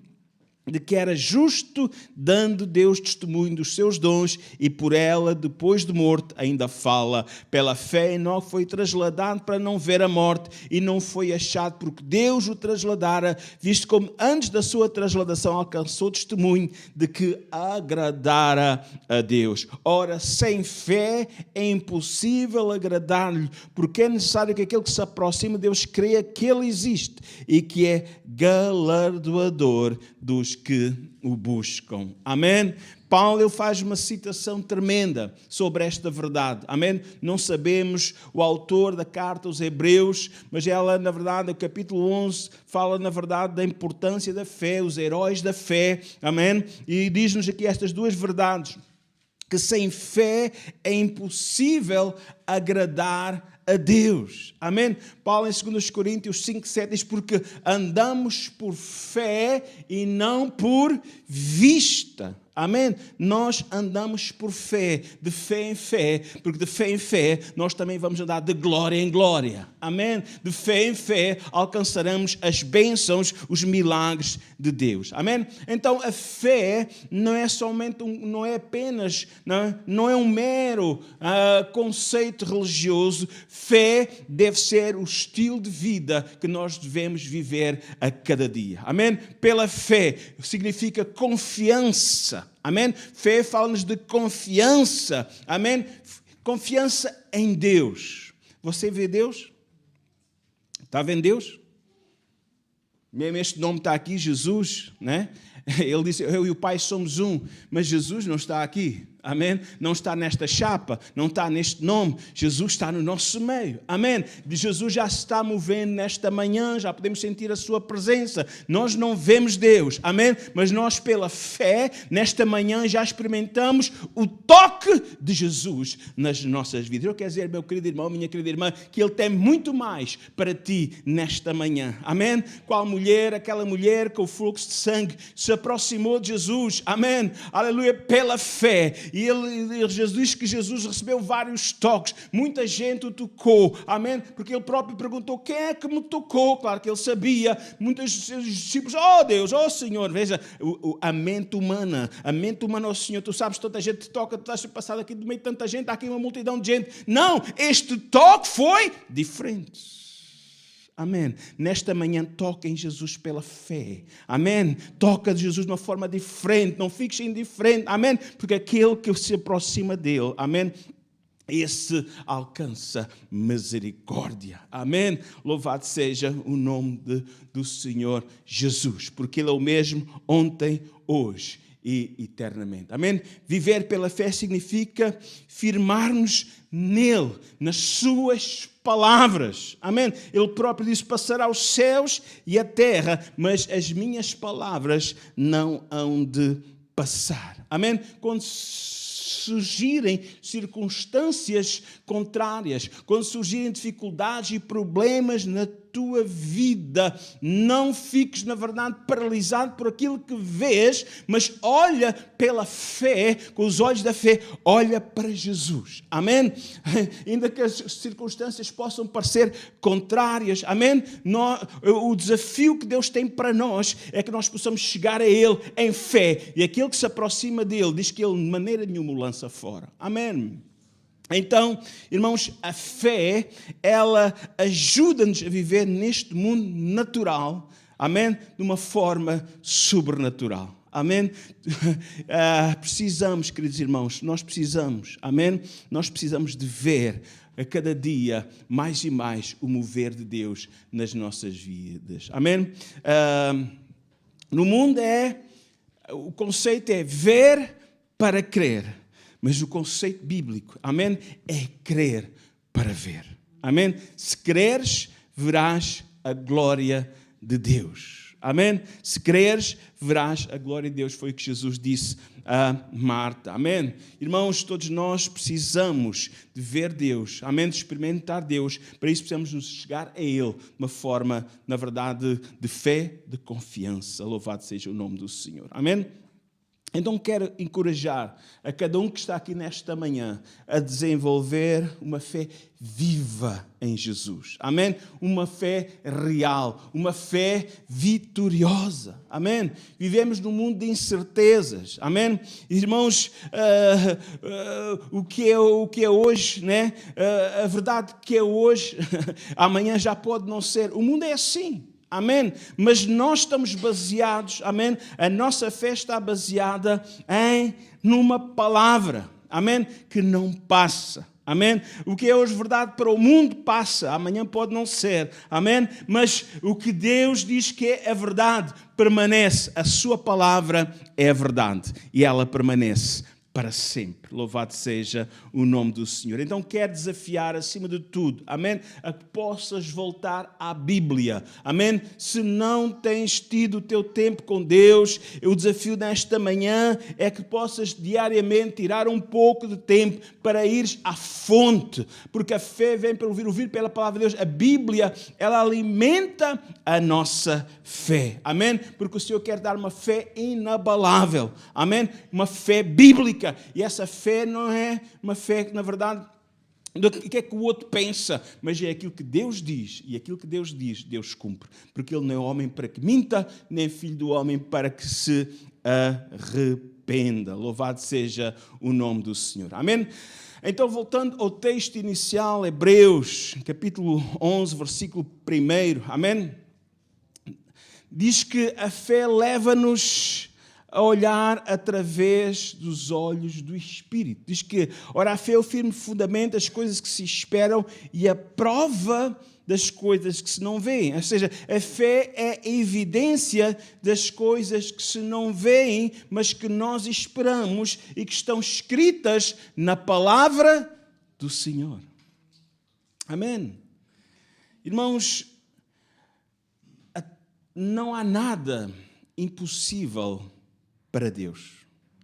de que era justo, dando Deus testemunho dos seus dons, e por ela, depois de morto, ainda fala. Pela fé, Enoque foi trasladado para não ver a morte, e não foi achado, porque Deus o trasladara, visto como antes da sua trasladação alcançou testemunho de que agradara a Deus. Ora, sem fé é impossível agradar-lhe, porque é necessário que aquele que se aproxima de Deus creia que Ele existe, e que é galardoador dos que o buscam. Amém? Paulo ele faz uma citação tremenda sobre esta verdade. Amém? Não sabemos o autor da carta aos Hebreus, mas ela, na verdade, no capítulo 11, fala, na verdade, da importância da fé, os heróis da fé. Amém? E diz-nos aqui estas duas verdades, que sem fé é impossível agradar a Deus. Amém? Paulo em 2 Coríntios 5:7 diz, porque andamos por fé e não por vista. Amém? Nós andamos por fé, de fé em fé, porque de fé em fé nós também vamos andar de glória em glória. Amém? De fé em fé alcançaremos as bênçãos, os milagres de Deus. Amém? Então a fé não é somente não é apenas, não é um mero conceito religioso. Fé deve ser o estilo de vida que nós devemos viver a cada dia. Amém? Pela fé significa confiança. Amém? Fé fala-nos de confiança. Amém? Confiança em Deus. Você vê Deus? Está vendo Deus? Mesmo este nome está aqui, Jesus, né? Ele disse, eu e o Pai somos um, mas Jesus não está aqui. Amém? Não está nesta chapa, não está neste nome. Jesus está no nosso meio. Amém? Jesus já se está movendo nesta manhã, já podemos sentir a sua presença. Nós não vemos Deus, amém? Mas nós pela fé, nesta manhã já experimentamos o toque de Jesus nas nossas vidas. Eu quero dizer, meu querido irmão, minha querida irmã, que Ele tem muito mais para ti nesta manhã. Amém? Qual mulher, aquela mulher com o fluxo de sangue se aproximou de Jesus. Amém? Aleluia, pela fé. E Jesus diz que Jesus recebeu vários toques. Muita gente o tocou. Amém? Porque ele próprio perguntou, quem é que me tocou? Claro que ele sabia. Muitos discípulos, oh Deus, oh Senhor. Veja, a mente humana, oh Senhor, tu sabes, tanta gente te toca, tu estás passado aqui do meio de tanta gente, há aqui uma multidão de gente. Não, este toque foi diferente. Amém. Nesta manhã, toca em Jesus pela fé. Amém. Toca de Jesus de uma forma diferente. Não fiques indiferente. Amém. Porque aquele que se aproxima dele, amém, esse alcança misericórdia. Amém. Louvado seja o nome do Senhor Jesus. Porque Ele é o mesmo ontem, hoje e eternamente. Amém? Viver pela fé significa firmar-nos nele, nas suas palavras. Amém? Ele próprio disse, passará os céus e a terra, mas as minhas palavras não hão de passar. Amém? Quando surgirem circunstâncias contrárias, quando surgirem dificuldades e problemas na tua vida, não fiques, na verdade, paralisado por aquilo que vês, mas olha pela fé, com os olhos da fé, olha para Jesus. Amém? Ainda que as circunstâncias possam parecer contrárias, amém? O desafio que Deus tem para nós é que nós possamos chegar a Ele em fé, e aquele que se aproxima dEle diz que Ele de maneira nenhuma o lança fora. Amém? Então, irmãos, a fé, ela ajuda-nos a viver neste mundo natural, amém? De uma forma sobrenatural, amém? Precisamos, queridos irmãos, nós precisamos, amém? Nós precisamos de ver a cada dia mais e mais o mover de Deus nas nossas vidas, amém? No mundo o conceito é ver para crer. Mas o conceito bíblico, amém, é crer para ver. Amém? Se creres, verás a glória de Deus. Amém? Se creres, verás a glória de Deus. Foi o que Jesus disse a Marta. Amém? Irmãos, todos nós precisamos de ver Deus. Amém? De experimentar Deus. Para isso precisamos nos chegar a Ele de uma forma, na verdade, de fé, de confiança. Louvado seja o nome do Senhor. Amém? Então quero encorajar a cada um que está aqui nesta manhã a desenvolver uma fé viva em Jesus. Amém? Uma fé real, uma fé vitoriosa. Amém? Vivemos num mundo de incertezas. Amém? Irmãos, o que é hoje, né? A verdade que é hoje, amanhã já pode não ser. O mundo é assim. Amém? Mas nós estamos baseados, amém? A nossa fé está baseada numa palavra, amém? Que não passa, amém? O que é hoje verdade para o mundo passa, amanhã pode não ser, amém? Mas o que Deus diz que é a verdade permanece, a sua palavra é a verdade e ela permanece para sempre. Louvado seja o nome do Senhor. Então quero desafiar acima de tudo, amém, a que possas voltar à Bíblia, amém. Se não tens tido o teu tempo com Deus, o desafio nesta manhã é que possas diariamente tirar um pouco de tempo para ires à fonte, porque a fé vem pelo ouvir pela palavra de Deus. A Bíblia, ela alimenta a nossa fé, amém, porque o Senhor quer dar uma fé inabalável, amém, uma fé bíblica. E essa fé não é uma fé que, na verdade, do que é que o outro pensa, mas é aquilo que Deus diz. E aquilo que Deus diz, Deus cumpre. Porque Ele não é homem para que minta, nem filho do homem para que se arrependa. Louvado seja o nome do Senhor. Amém? Então, voltando ao texto inicial, Hebreus, capítulo 11, versículo 1. Amém? Diz que a fé leva-nos a olhar através dos olhos do Espírito. Diz que, ora, a fé é o firme fundamento das coisas que se esperam e a prova das coisas que se não veem. Ou seja, a fé é a evidência das coisas que se não veem, mas que nós esperamos e que estão escritas na palavra do Senhor. Amém? Irmãos, não há nada impossível para Deus.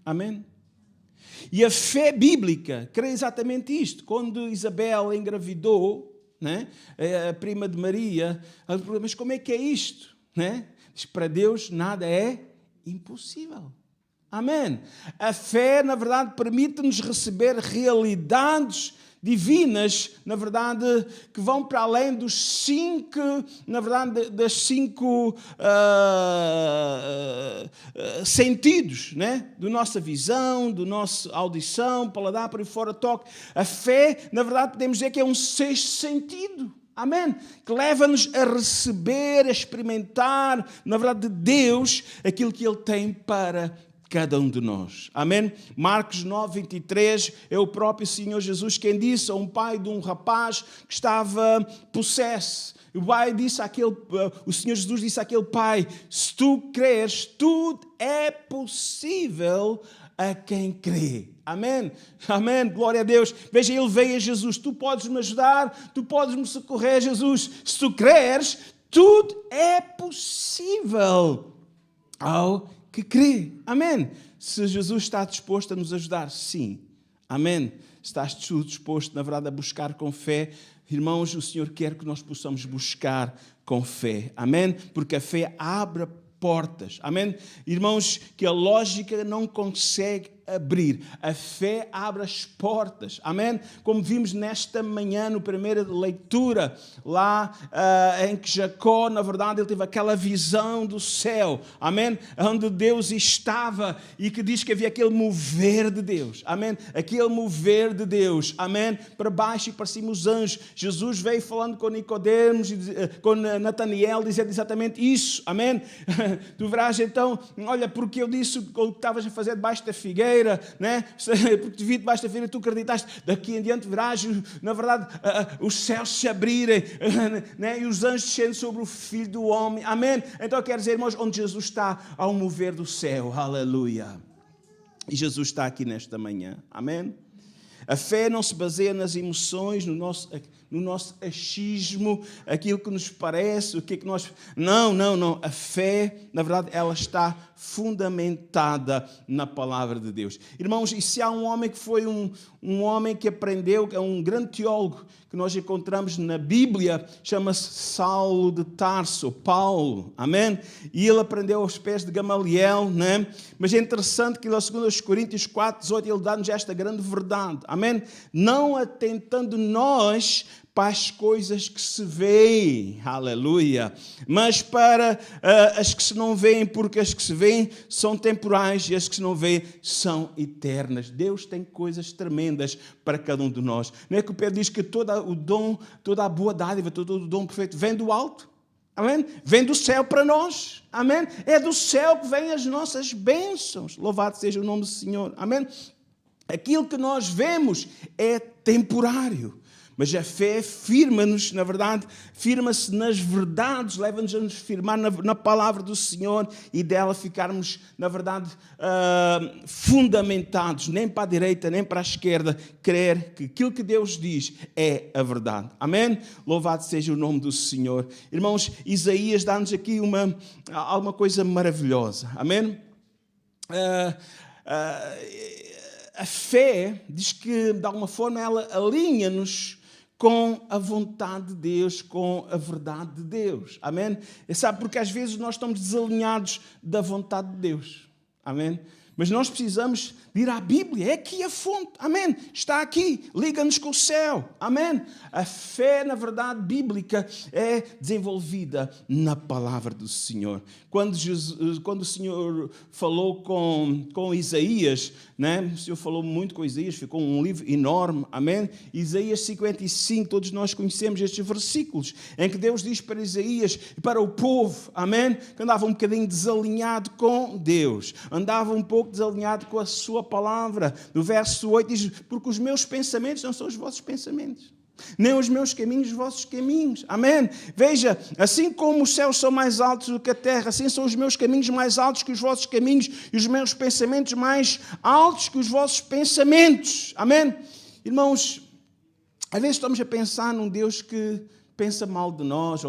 Amém? E a fé bíblica crê exatamente isto. Quando Isabel engravidou, né, a prima de Maria, ela falou, mas como é que é isto? Né? Diz, para Deus nada é impossível. Amém? A fé, na verdade, permite-nos receber realidades divinas, na verdade, que vão para além dos cinco, na verdade, das cinco sentidos, né? Da nossa visão, da nossa audição, paladar, por aí fora, toque. A fé, na verdade, podemos dizer que é um sexto sentido. Amém? Que leva-nos a receber, a experimentar, na verdade, de Deus, aquilo que Ele tem para cada um de nós. Amém? Marcos 9, 23, é o próprio Senhor Jesus quem disse a um pai de um rapaz que estava possesso. O Senhor Jesus disse àquele pai, se tu creres, tudo é possível a quem crê. Amém? Amém? Glória a Deus. Veja, ele veio a Jesus. Tu podes me ajudar, tu podes me socorrer, Jesus. Se tu creres, tudo é possível ao que crê. Amém? Se Jesus está disposto a nos ajudar, sim. Amém? Estás disposto, na verdade, a buscar com fé? Irmãos, o Senhor quer que nós possamos buscar com fé. Amém? Porque a fé abre portas. Amém? Irmãos, que a lógica não consegue abrir. A fé abre as portas. Amém? Como vimos nesta manhã, na primeira leitura, lá em que Jacó, na verdade, ele teve aquela visão do céu. Amém? Onde Deus estava e que diz que havia aquele mover de Deus. Amém? Aquele mover de Deus. Amém? Para baixo e para cima os anjos. Jesus veio falando com Nicodemos, com Nataniel, dizendo exatamente isso. Amém? Tu verás então, olha, porque eu disse o que estavas a fazer debaixo da figueira, né? Porque te vi debaixo da figueira, tu acreditaste, daqui em diante verás, na verdade, os céus se abrirem, né? E os anjos descendo sobre o Filho do Homem. Amém? Então eu quero dizer, irmãos, onde Jesus está, ao mover do céu. Aleluia. E Jesus está aqui nesta manhã. Amém? A fé não se baseia nas emoções, no nosso... no nosso achismo, aquilo que nos parece, o que é que nós... Não. A fé, na verdade, ela está fundamentada na palavra de Deus. Irmãos, e se há um homem que foi um homem que aprendeu, é um grande teólogo que nós encontramos na Bíblia, chama-se Saulo de Tarso, Paulo, amém? E ele aprendeu aos pés de Gamaliel, né? Mas é interessante que, segundo aos Coríntios 4:18, ele dá-nos esta grande verdade, amém? Não atentando nós para as coisas que se veem, aleluia, mas para as que se não veem, porque as que se veem são temporais e as que se não veem são eternas. Deus tem coisas tremendas para cada um de nós. Não é que o Pedro diz que todo o dom, toda a boa dádiva, todo o dom perfeito vem do alto? Amém? Vem do céu para nós. Amém? É do céu que vêm as nossas bênçãos. Louvado seja o nome do Senhor. Amém? Aquilo que nós vemos é temporário. Mas a fé firma-nos, na verdade, firma-se nas verdades, leva-nos a nos firmar na palavra do Senhor e dela ficarmos, na verdade, fundamentados, nem para a direita, nem para a esquerda, crer que aquilo que Deus diz é a verdade. Amém? Louvado seja o nome do Senhor. Irmãos, Isaías dá-nos aqui alguma coisa maravilhosa. Amém? A fé diz que, de alguma forma, ela alinha-nos com a vontade de Deus, com a verdade de Deus. Amém? E sabe, porque às vezes nós estamos desalinhados da vontade de Deus. Amém? Mas nós precisamos de ir à Bíblia, é aqui a fonte, amém? Está aqui, liga-nos com o céu, amém? A fé, na verdade, bíblica é desenvolvida na palavra do Senhor. Quando o Senhor falou com Isaías, né? O Senhor falou muito com Isaías, ficou um livro enorme, amém? Isaías 55, todos nós conhecemos estes versículos, em que Deus diz para Isaías e para o povo, amém? Que andava um bocadinho desalinhado com Deus, andava um pouco desalinhado com a sua palavra. No verso 8 diz, porque os meus pensamentos não são os vossos pensamentos, nem os meus caminhos os vossos caminhos. Amém? Veja, assim como os céus são mais altos do que a terra, assim são os meus caminhos mais altos que os vossos caminhos e os meus pensamentos mais altos que os vossos pensamentos. Amém? Irmãos, às vezes estamos a pensar num Deus que pensa mal de nós.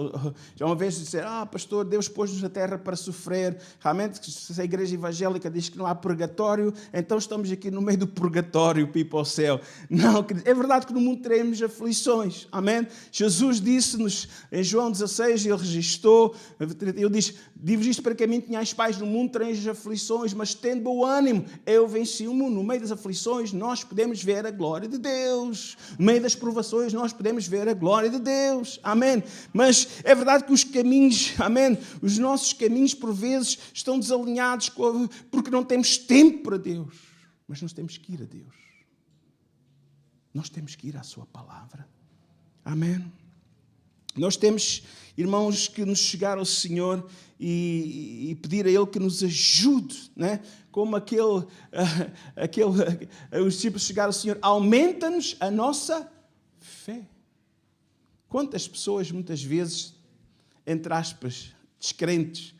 Já uma vez dizer, pastor, Deus pôs-nos na terra para sofrer. Realmente, se a igreja evangélica diz que não há purgatório, então estamos aqui no meio do purgatório para ir para o céu. Não, é verdade que no mundo teremos aflições. Amém? Jesus disse-nos em João 16, ele registou, ele diz, digo isto para que a mim tenhais paz no mundo, tereis aflições, mas tendo bom ânimo, eu venci o mundo. No meio das aflições, nós podemos ver a glória de Deus. No meio das provações, nós podemos ver a glória de Deus. Amém? Mas é verdade que os caminhos, amém, os nossos caminhos por vezes estão desalinhados porque não temos tempo para Deus. Mas nós temos que ir a Deus. Nós temos que ir à sua palavra. Amém? Nós temos, irmãos, que nos chegar ao Senhor e pedir a Ele que nos ajude, né? Como os discípulos chegaram ao Senhor, aumenta-nos a nossa fé. Quantas pessoas, muitas vezes, entre aspas, descrentes,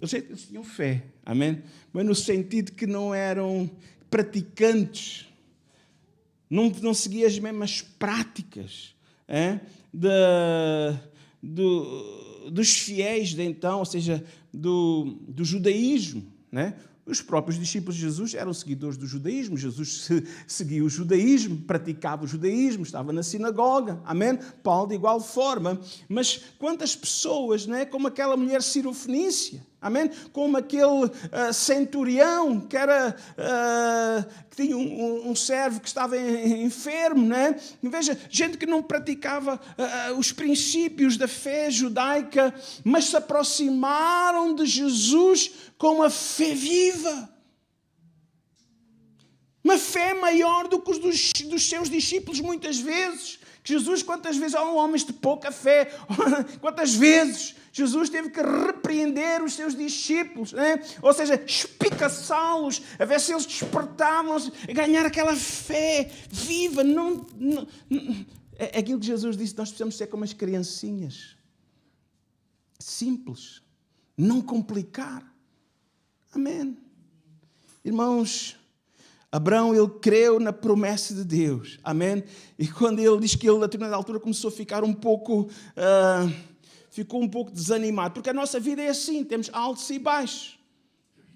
eles tinham fé, amém? Mas no sentido que não eram praticantes, não seguiam as mesmas práticas dos fiéis de então, ou seja, do judaísmo, né? Os próprios discípulos de Jesus eram seguidores do judaísmo. Jesus seguia o judaísmo, praticava o judaísmo, estava na sinagoga. Amém? Paulo de igual forma. Mas quantas pessoas, não é? Como aquela mulher cirofenícia, amém? Como aquele centurião que tinha um servo que estava enfermo, não é? Veja, gente que não praticava os princípios da fé judaica, mas se aproximaram de Jesus com uma fé viva. Uma fé maior do que os dos seus discípulos, muitas vezes. Jesus, quantas vezes, homens de pouca fé, quantas vezes Jesus teve que repreender os seus discípulos, né? Ou seja, espicaçá-los, a ver se eles despertavam, a ganhar aquela fé viva. É aquilo que Jesus disse, nós precisamos ser como as criancinhas. Simples, não complicar. Amém. Irmãos, Abraão, ele creu na promessa de Deus. Amém? E quando ele diz que ele, a determinada altura, começou a ficar ficou um pouco desanimado. Porque a nossa vida é assim, temos altos e baixos.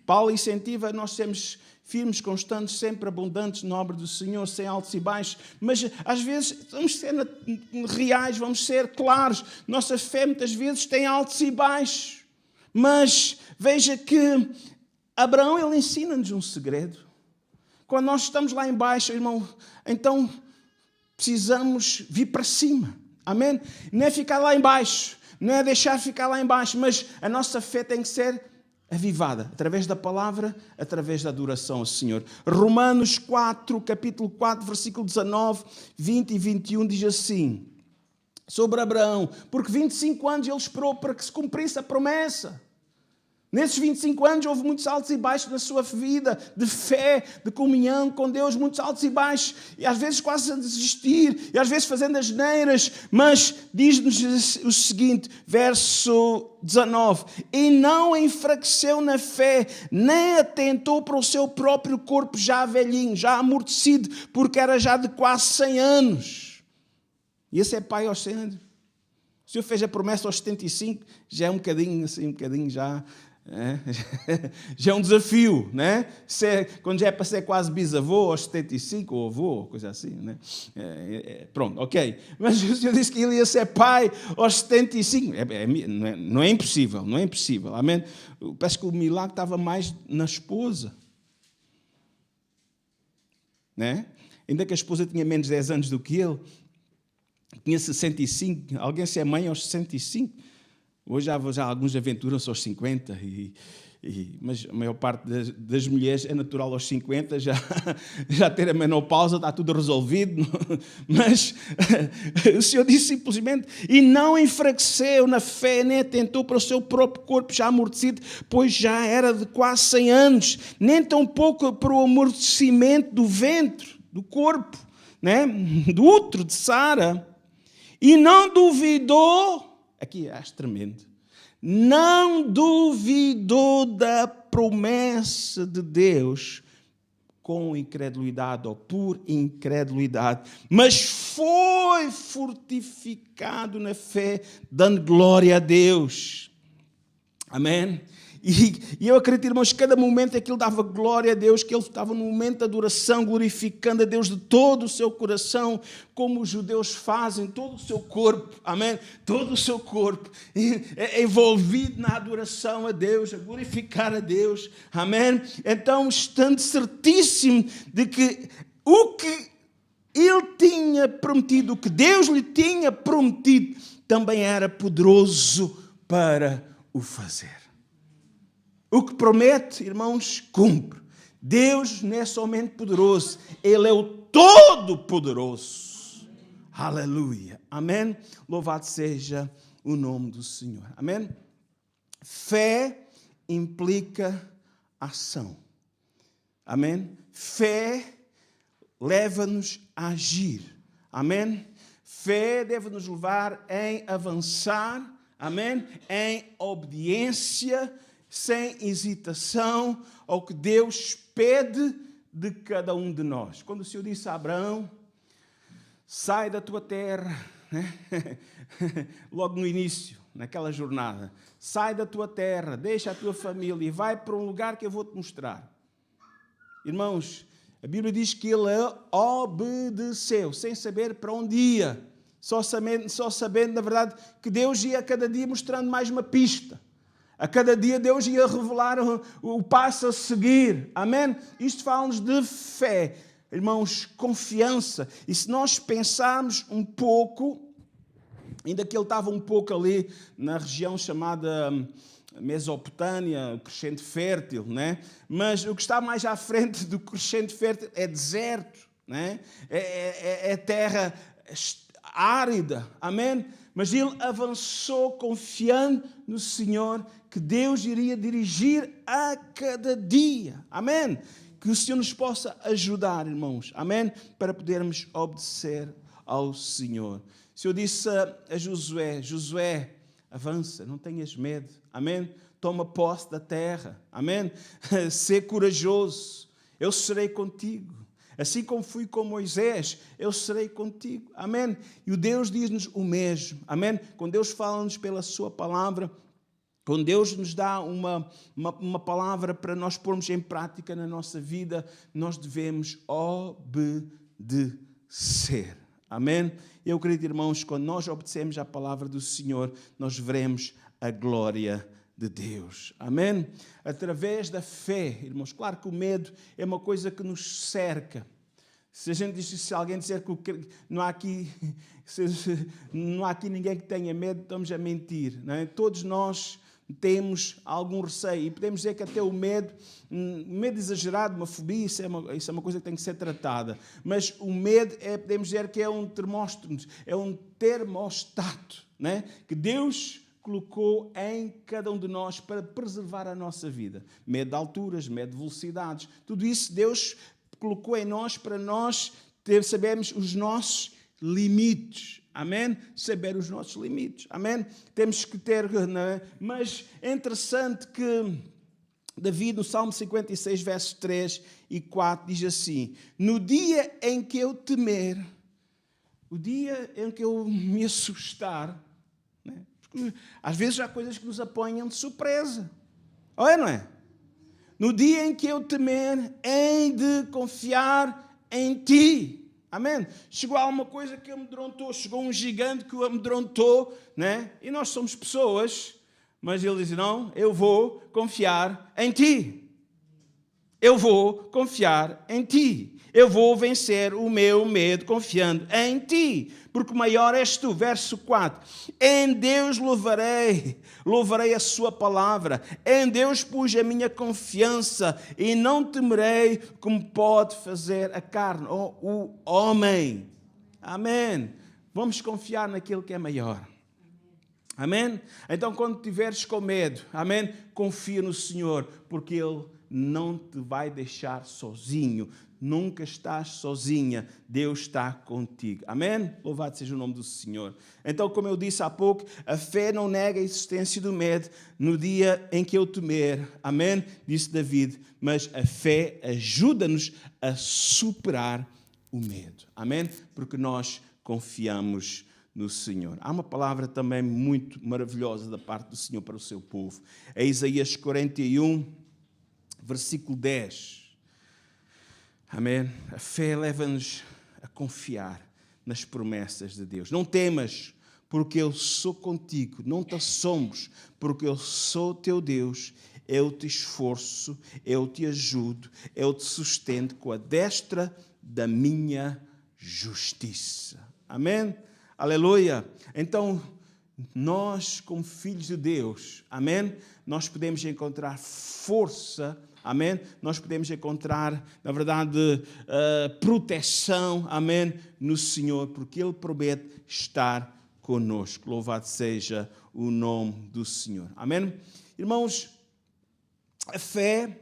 Paulo incentiva nós sermos firmes, constantes, sempre abundantes na obra do Senhor, sem altos e baixos. Mas, às vezes, vamos ser reais, vamos ser claros. Nossa fé, muitas vezes, tem altos e baixos. Mas, veja que Abraão, ele ensina-nos um segredo. Quando nós estamos lá em baixo, irmão, então precisamos vir para cima. Amém? Não é ficar lá em baixo, não é deixar ficar lá em baixo, mas a nossa fé tem que ser avivada, através da palavra, através da adoração ao Senhor. Romanos 4, capítulo 4, versículo 19, 20 e 21 diz assim, sobre Abraão, porque 25 anos ele esperou para que se cumprisse a promessa. Nesses 25 anos houve muitos altos e baixos na sua vida, de fé, de comunhão com Deus, muitos altos e baixos, e às vezes quase a desistir, e às vezes fazendo asneiras, mas diz-nos o seguinte, verso 19, e não enfraqueceu na fé, nem atentou para o seu próprio corpo já velhinho, já amortecido, porque era já de quase 100 anos. E esse é pai aos 100 anos. O Senhor fez a promessa aos 75, já é um bocadinho já... já é um desafio, né? Quando já é para ser quase bisavô aos 75, ou avô, coisa assim, né? Pronto, ok. Mas o Senhor disse que ele ia ser pai aos 75. Não é impossível, não é impossível. Amém? Parece que o milagre estava mais na esposa. Né? Ainda que a esposa tinha menos 10 anos do que ele, tinha 65. Alguém se é mãe aos 65? Hoje já alguns aventuram-se aos 50, mas a maior parte das mulheres é natural aos 50, já ter a menopausa, está tudo resolvido. Mas o Senhor disse simplesmente, e não enfraqueceu na fé, nem atentou para o seu próprio corpo já amortecido, pois já era de quase 100 anos, nem tampouco para o amortecimento do ventre, do corpo, né? Do útero de Sara, e não duvidou. Aqui acho tremendo. Não duvidou da promessa de Deus com incredulidade ou por incredulidade, mas foi fortificado na fé, dando glória a Deus. Amém? E eu acredito, irmãos, que cada momento aquilo dava glória a Deus, que ele estava no momento de adoração, glorificando a Deus de todo o seu coração, como os judeus fazem, todo o seu corpo, amém? Todo o seu corpo, envolvido na adoração a Deus, a glorificar a Deus, amém? Então, estando certíssimo de que o que ele tinha prometido, o que Deus lhe tinha prometido, também era poderoso para o fazer. O que promete, irmãos, cumpre. Deus não é somente poderoso, Ele é o Todo-Poderoso. Aleluia. Amém? Louvado seja o nome do Senhor. Amém? Fé implica ação. Amém? Fé leva-nos a agir. Amém? Fé deve nos levar em avançar. Amém? Em obediência, sem hesitação, ao que Deus pede de cada um de nós. Quando o Senhor disse a Abraão, sai da tua terra, né? Logo no início, naquela jornada, sai da tua terra, deixa a tua família e vai para um lugar que eu vou te mostrar. Irmãos, a Bíblia diz que ele obedeceu, sem saber para onde ia, só sabendo, na verdade, que Deus ia a cada dia mostrando mais uma pista. A cada dia Deus ia revelar o passo a seguir. Amém? Isto fala-nos de fé. Irmãos, confiança. E se nós pensarmos um pouco, ainda que ele estava um pouco ali na região chamada Mesopotâmia, o crescente fértil, né? Mas o que está mais à frente do crescente fértil é deserto, né? É terra árida. Amém? Mas ele avançou confiando no Senhor, que Deus iria dirigir a cada dia. Amém? Que o Senhor nos possa ajudar, irmãos. Amém? Para podermos obedecer ao Senhor. O Senhor disse a Josué, Josué, avança, não tenhas medo. Amém? Toma posse da terra. Amém? Ser corajoso. Eu serei contigo. Assim como fui com Moisés, eu serei contigo. Amém? E o Deus diz-nos o mesmo. Amém? Quando Deus fala-nos pela sua palavra, quando Deus nos dá uma palavra para nós pormos em prática na nossa vida, nós devemos obedecer. Amém? Eu acredito, irmãos, quando nós obedecemos à palavra do Senhor, nós veremos a glória de Deus. Amém? Através da fé, irmãos. Claro que o medo é uma coisa que nos cerca. Se alguém disser que não há aqui ninguém que tenha medo, estamos a mentir. Não é? Todos nós temos algum receio. E podemos dizer que até o medo exagerado, uma fobia, isso é uma coisa que tem que ser tratada. Mas o medo, podemos dizer que é um termostato, não é? Que Deus colocou em cada um de nós para preservar a nossa vida. Medo de alturas, medo de velocidades. Tudo isso Deus colocou em nós para nós sabermos os nossos limites. Amém? Saber os nossos limites. Amém? Temos que ter... Não é? Mas é interessante que Davi, no Salmo 56, versos 3 e 4, diz assim: no dia em que eu temer, o dia em que eu me assustar, né? Porque às vezes há coisas que nos apanham de surpresa. Olha, não é? No dia em que eu temer, hei de confiar em ti. Amém? Chegou alguma coisa que amedrontou, chegou um gigante que o amedrontou, né? E nós somos pessoas, mas ele diz: não, eu vou confiar em ti. Eu vou confiar em ti. Eu vou vencer o meu medo confiando em ti, porque maior és tu. Verso 4. Em Deus louvarei a sua palavra. Em Deus pus a minha confiança e não temerei como pode fazer a carne ou o homem. Amém. Vamos confiar naquilo que é maior. Amém? Então, quando estiveres com medo, amém? Confia no Senhor, porque Ele não te vai deixar sozinho. Nunca estás sozinha. Deus está contigo. Amém? Louvado seja o nome do Senhor. Então, como eu disse há pouco, a fé não nega a existência do medo no dia em que eu temer. Amém? Disse David. Mas a fé ajuda-nos a superar o medo. Amém? Porque nós confiamos no Senhor. Há uma palavra também muito maravilhosa da parte do Senhor para o seu povo. É Isaías 41, versículo 10. Amém? A fé leva-nos a confiar nas promessas de Deus. Não temas, porque eu sou contigo. Não te assombres, porque eu sou teu Deus. Eu te esforço, eu te ajudo, eu te sustento com a destra da minha justiça. Amém? Aleluia! Então, nós, como filhos de Deus, amém? Nós podemos encontrar força, amém? Nós podemos encontrar, na verdade, proteção, amém? No Senhor, porque Ele promete estar conosco. Louvado seja o nome do Senhor. Amém? Irmãos, a fé,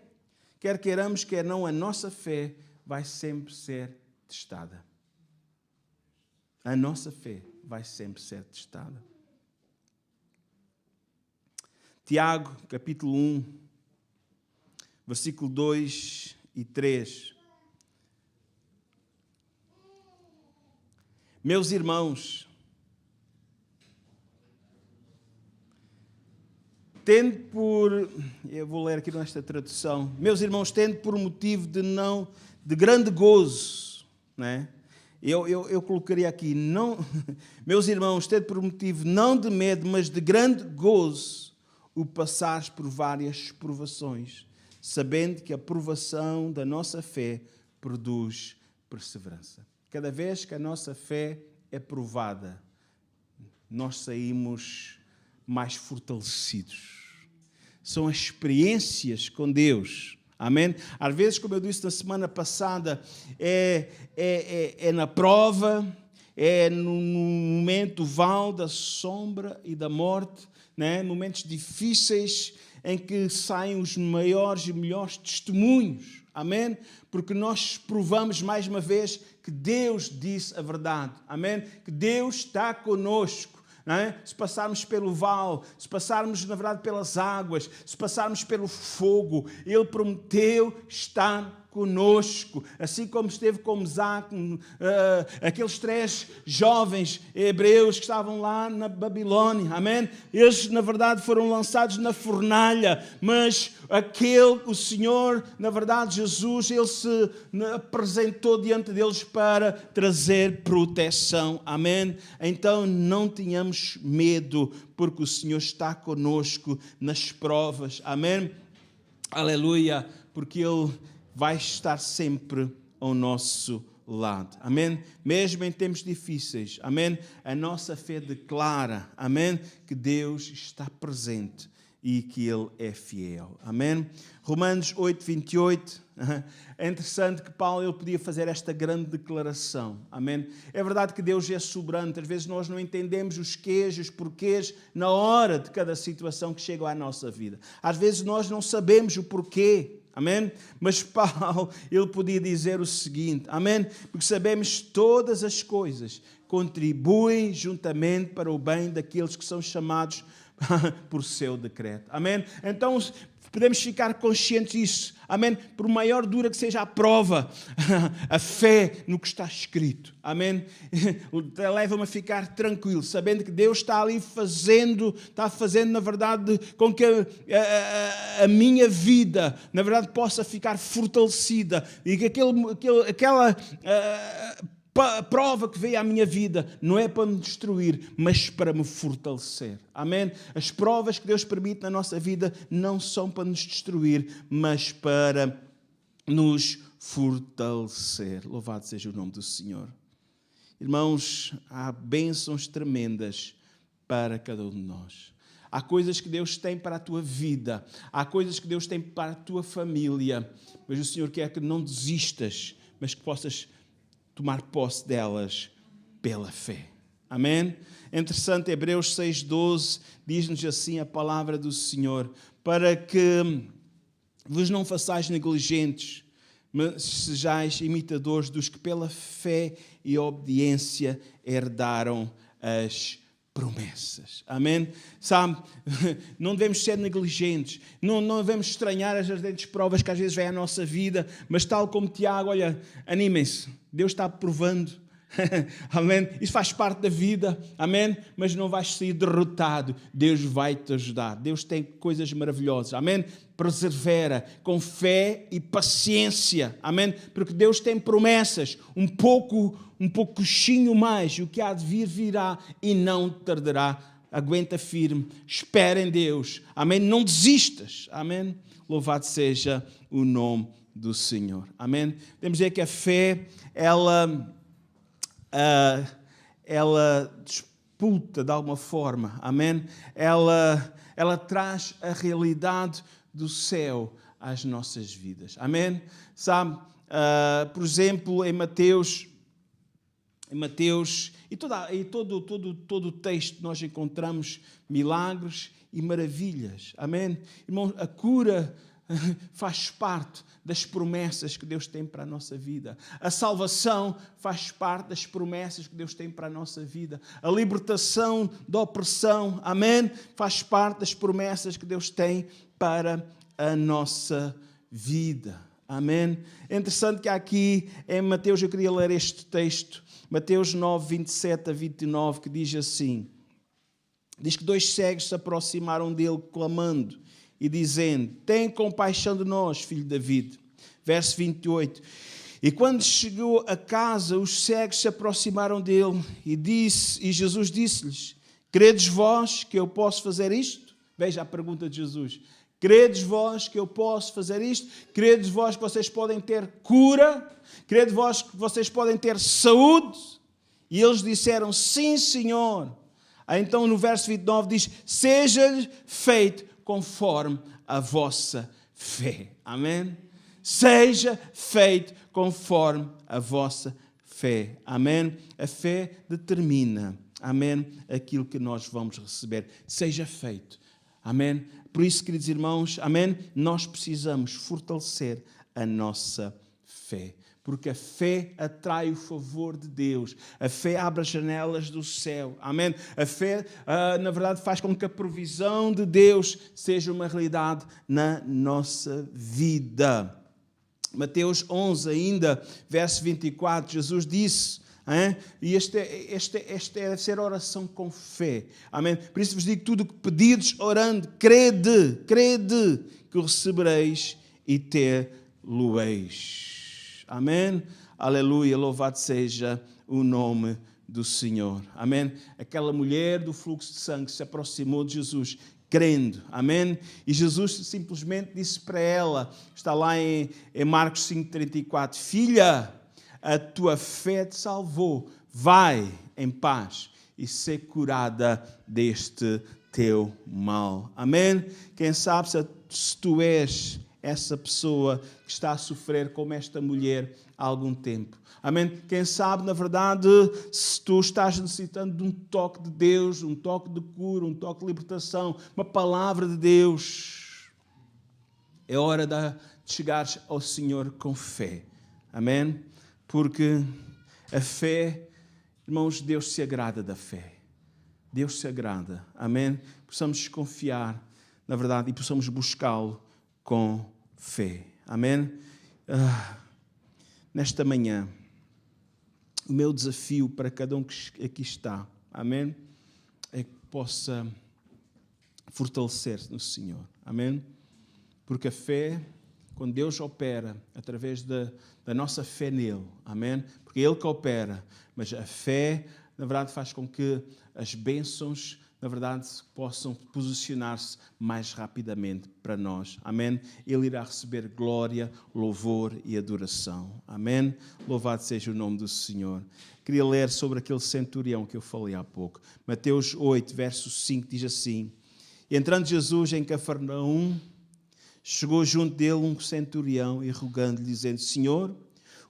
quer queiramos, quer não, a nossa fé vai sempre ser testada. A nossa fé vai sempre ser testada. Tiago, capítulo 1, versículo 2 e 3. Meus irmãos, eu vou ler aqui nesta tradução. Meus irmãos, tendo por motivo de grande gozo, né? Eu colocaria aqui, não, meus irmãos, tendo por motivo não de medo, mas de grande gozo, o passares por várias provações, sabendo que a provação da nossa fé produz perseverança. Cada vez que a nossa fé é provada, nós saímos mais fortalecidos. São experiências com Deus. Amém? Às vezes, como eu disse na semana passada, é na prova, é no momento vale da sombra e da morte, né? Momentos difíceis em que saem os maiores e melhores testemunhos. Amém? Porque nós provamos mais uma vez que Deus disse a verdade. Amém? Que Deus está conosco. Não é? Se passarmos pelo vale, se passarmos, na verdade, pelas águas, se passarmos pelo fogo, Ele prometeu estar conosco, assim como esteve com Mesaque, aqueles 3 jovens hebreus que estavam lá na Babilônia, amém? Eles, na verdade, foram lançados na fornalha, mas o Senhor, na verdade, Jesus, Ele se apresentou diante deles para trazer proteção, amém? Então, não tenhamos medo, porque o Senhor está conosco nas provas, amém? Aleluia, porque Ele vai estar sempre ao nosso lado, amém? Mesmo em tempos difíceis, amém? A nossa fé declara, amém? Que Deus está presente e que Ele é fiel, amém? Romanos 8:28, é interessante que Paulo ele podia fazer esta grande declaração, amém? É verdade que Deus é soberano, às vezes nós não entendemos os quês, os porquês na hora de cada situação que chega à nossa vida. Às vezes nós não sabemos o porquê, amém? Mas Paulo, ele podia dizer o seguinte, amém? Porque sabemos que todas as coisas contribuem juntamente para o bem daqueles que são chamados por seu decreto, amém? Então podemos ficar conscientes disso, amém? Por maior dura que seja a prova, a fé no que está escrito, amém? Leva-me a ficar tranquilo, sabendo que Deus está ali está fazendo, na verdade, com que a minha vida, na verdade, possa ficar fortalecida e que aquela prova que veio à minha vida não é para me destruir, mas para me fortalecer. Amém? As provas que Deus permite na nossa vida não são para nos destruir, mas para nos fortalecer. Louvado seja o nome do Senhor. Irmãos, há bênçãos tremendas para cada um de nós. Há coisas que Deus tem para a tua vida, há coisas que Deus tem para a tua família, mas o Senhor quer que não desistas, mas que possas tomar posse delas pela fé. Amém? É interessante, Hebreus 6:12 diz-nos assim a palavra do Senhor, para que vos não façais negligentes, mas sejais imitadores dos que pela fé e obediência herdaram as promessas. Amém? Sabe, não devemos ser negligentes, não devemos estranhar as ardentes provas que às vezes vêm à nossa vida, mas tal como Tiago, olha, animem-se, Deus está provando, amém? Isso faz parte da vida, amém? Mas não vais sair derrotado, Deus vai te ajudar, Deus tem coisas maravilhosas, amém? Persevera com fé e paciência, amém? Porque Deus tem promessas, um pouquinho mais, e o que há de vir virá e não tardará. Aguenta firme, espera em Deus, amém? Não desistas, amém? Louvado seja o nome do Senhor, amém? Temos que dizer que a fé, ela disputa de alguma forma, amém? Ela traz a realidade do céu às nossas vidas, amém? Sabe, por exemplo, em Mateus e todo o texto nós encontramos milagres e maravilhas, amém? Irmãos, a cura faz parte das promessas que Deus tem para a nossa vida. A salvação faz parte das promessas que Deus tem para a nossa vida. A libertação da opressão, amém? Faz parte das promessas que Deus tem para a nossa vida, amém? É interessante que aqui em Mateus, eu queria ler este texto, Mateus 9, 27 a 29, que diz assim, diz que 2 cegos se aproximaram dele clamando e dizendo, tem compaixão de nós, filho de David. Verso 28. E quando chegou a casa, os cegos se aproximaram dele e Jesus disse-lhes, credes vós que eu posso fazer isto? Veja a pergunta de Jesus. Credes vós que eu posso fazer isto? Credes vós que vocês podem ter cura? Credes vós que vocês podem ter saúde? E eles disseram, sim, Senhor. Então no verso 29 diz, seja feito conforme a vossa fé. Amém? Seja feito conforme a vossa fé. Amém? A fé determina, amém, aquilo que nós vamos receber. Seja feito. Amém? Por isso, queridos irmãos, amém, nós precisamos fortalecer a nossa fé. Porque a fé atrai o favor de Deus. A fé abre as janelas do céu. Amém? A fé, na verdade, faz com que a provisão de Deus seja uma realidade na nossa vida. Mateus 11 ainda, verso 24, Jesus disse, e esta deve ser oração com fé. Amém? Por isso vos digo, tudo o que pedides orando, crede que o recebereis e ter-lo-eis. Amém? Aleluia, louvado seja o nome do Senhor. Amém? Aquela mulher do fluxo de sangue se aproximou de Jesus crendo. Amém? E Jesus simplesmente disse para ela, está lá em Marcos 5,34, filha, a tua fé te salvou, vai em paz e ser curada deste teu mal. Amém? Quem sabe se tu és essa pessoa que está a sofrer como esta mulher há algum tempo. Amém? Quem sabe, na verdade, se tu estás necessitando de um toque de Deus, um toque de cura, um toque de libertação, uma palavra de Deus, é hora de chegares ao Senhor com fé. Amém? Porque a fé, irmãos, Deus se agrada da fé. Deus se agrada. Amém? Possamos confiar, na verdade, e possamos buscá-lo com fé. Amém? Nesta manhã, o meu desafio para cada um que aqui está, amém, é que possa fortalecer-se no Senhor, amém? Porque a fé, quando Deus opera através da nossa fé nele, amém? Porque é Ele que opera, mas a fé, na verdade, faz com que as bênçãos, na verdade, possam posicionar-se mais rapidamente para nós. Amém? Ele irá receber glória, louvor e adoração. Amém? Louvado seja o nome do Senhor. Queria ler sobre aquele centurião que eu falei há pouco. Mateus 8, verso 5, diz assim: entrando Jesus em Cafarnaum, chegou junto dele um centurião e rogando-lhe, dizendo: Senhor,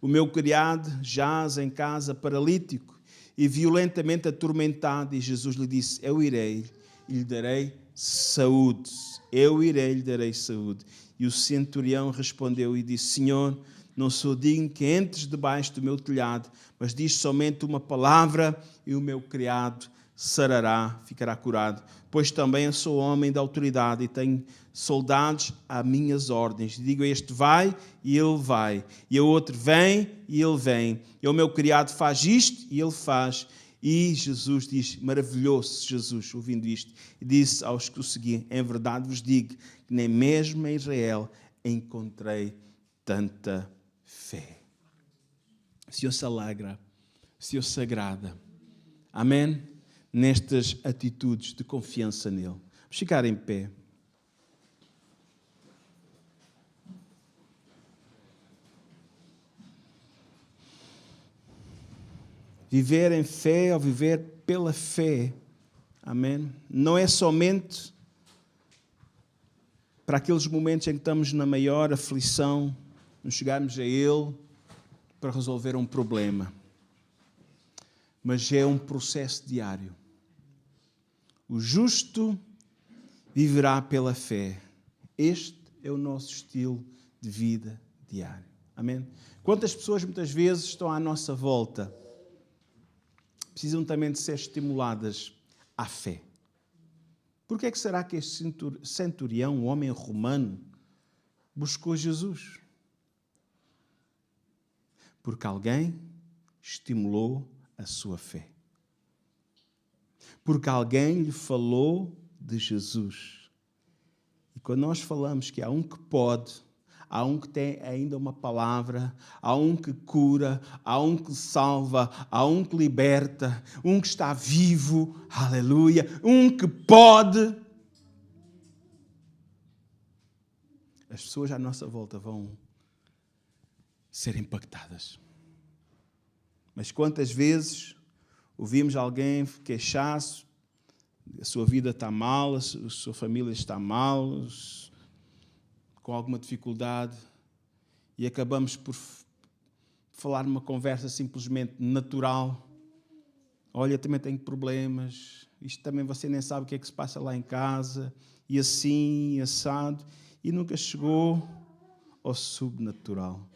o meu criado jaz em casa paralítico e violentamente atormentado. E Jesus lhe disse: eu irei e lhe darei saúde. Eu irei e lhe darei saúde. E o centurião respondeu e disse: Senhor, não sou digno que entres debaixo do meu telhado, mas diz somente uma palavra e o meu criado sarará, ficará curado. Pois também eu sou homem de autoridade e tenho soldados a minhas ordens. Digo a este: vai, e ele vai. E ao outro: vem, e ele vem. E ao meu criado: faz isto, e ele faz. E Jesus diz, maravilhou-se Jesus ouvindo isto, e disse aos que o seguiam: em verdade vos digo que nem mesmo em Israel encontrei tanta fé. O Senhor se alegra, o Senhor se agrada. Amém? Nestas atitudes de confiança nele. Vamos ficar em pé. Viver em fé ou viver pela fé, amém? Não é somente para aqueles momentos em que estamos na maior aflição, nos chegarmos a Ele para resolver um problema, mas é um processo diário. O justo viverá pela fé. Este é o nosso estilo de vida diário. Amém? Quantas pessoas muitas vezes estão à nossa volta, precisam também de ser estimuladas à fé. Por que é que será que este centurião, um homem romano, buscou Jesus? Porque alguém estimulou a sua fé. Porque alguém lhe falou de Jesus. E quando nós falamos que há um que pode, há um que tem ainda uma palavra, há um que cura, há um que salva, há um que liberta, um que está vivo, aleluia, um que pode. As pessoas à nossa volta vão ser impactadas. Mas quantas vezes ouvimos alguém queixar-se, a sua vida está mal, a sua família está mal, com alguma dificuldade, e acabamos por falar numa conversa simplesmente natural. Olha, também tenho problemas, isto também você nem sabe o que é que se passa lá em casa, e assim, assado, e nunca chegou ao sobrenatural.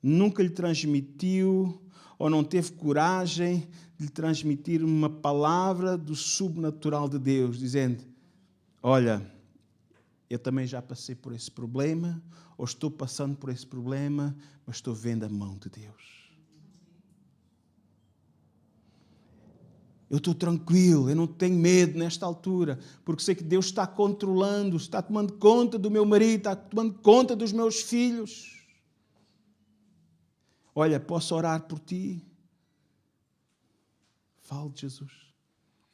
Nunca lhe transmitiu, ou não teve coragem de lhe transmitir uma palavra do sobrenatural de Deus, dizendo: olha, eu também já passei por esse problema, ou estou passando por esse problema, mas estou vendo a mão de Deus. Eu estou tranquilo, eu não tenho medo nesta altura, porque sei que Deus está controlando, está tomando conta do meu marido, está tomando conta dos meus filhos. Olha, posso orar por ti? Fale de Jesus.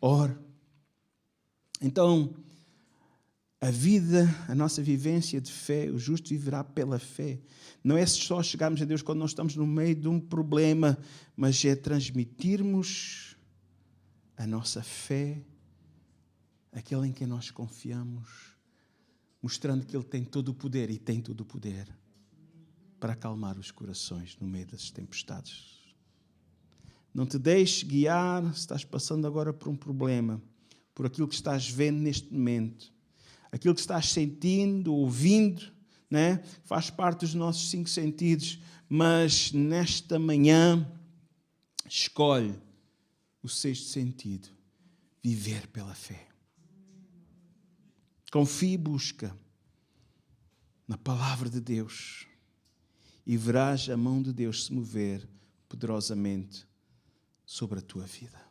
Ore. Então, a vida, a nossa vivência de fé, o justo viverá pela fé. Não é só chegarmos a Deus quando nós estamos no meio de um problema, mas é transmitirmos a nossa fé, aquele em quem nós confiamos, mostrando que Ele tem todo o poder, e tem todo o poder, para acalmar os corações no meio das tempestades. Não te deixes guiar, se estás passando agora por um problema, por aquilo que estás vendo neste momento, aquilo que estás sentindo, ouvindo, né? Faz parte dos nossos 5 sentidos, mas nesta manhã, escolhe o 6º sentido, viver pela fé. Confie e busca na palavra de Deus e verás a mão de Deus se mover poderosamente sobre a tua vida.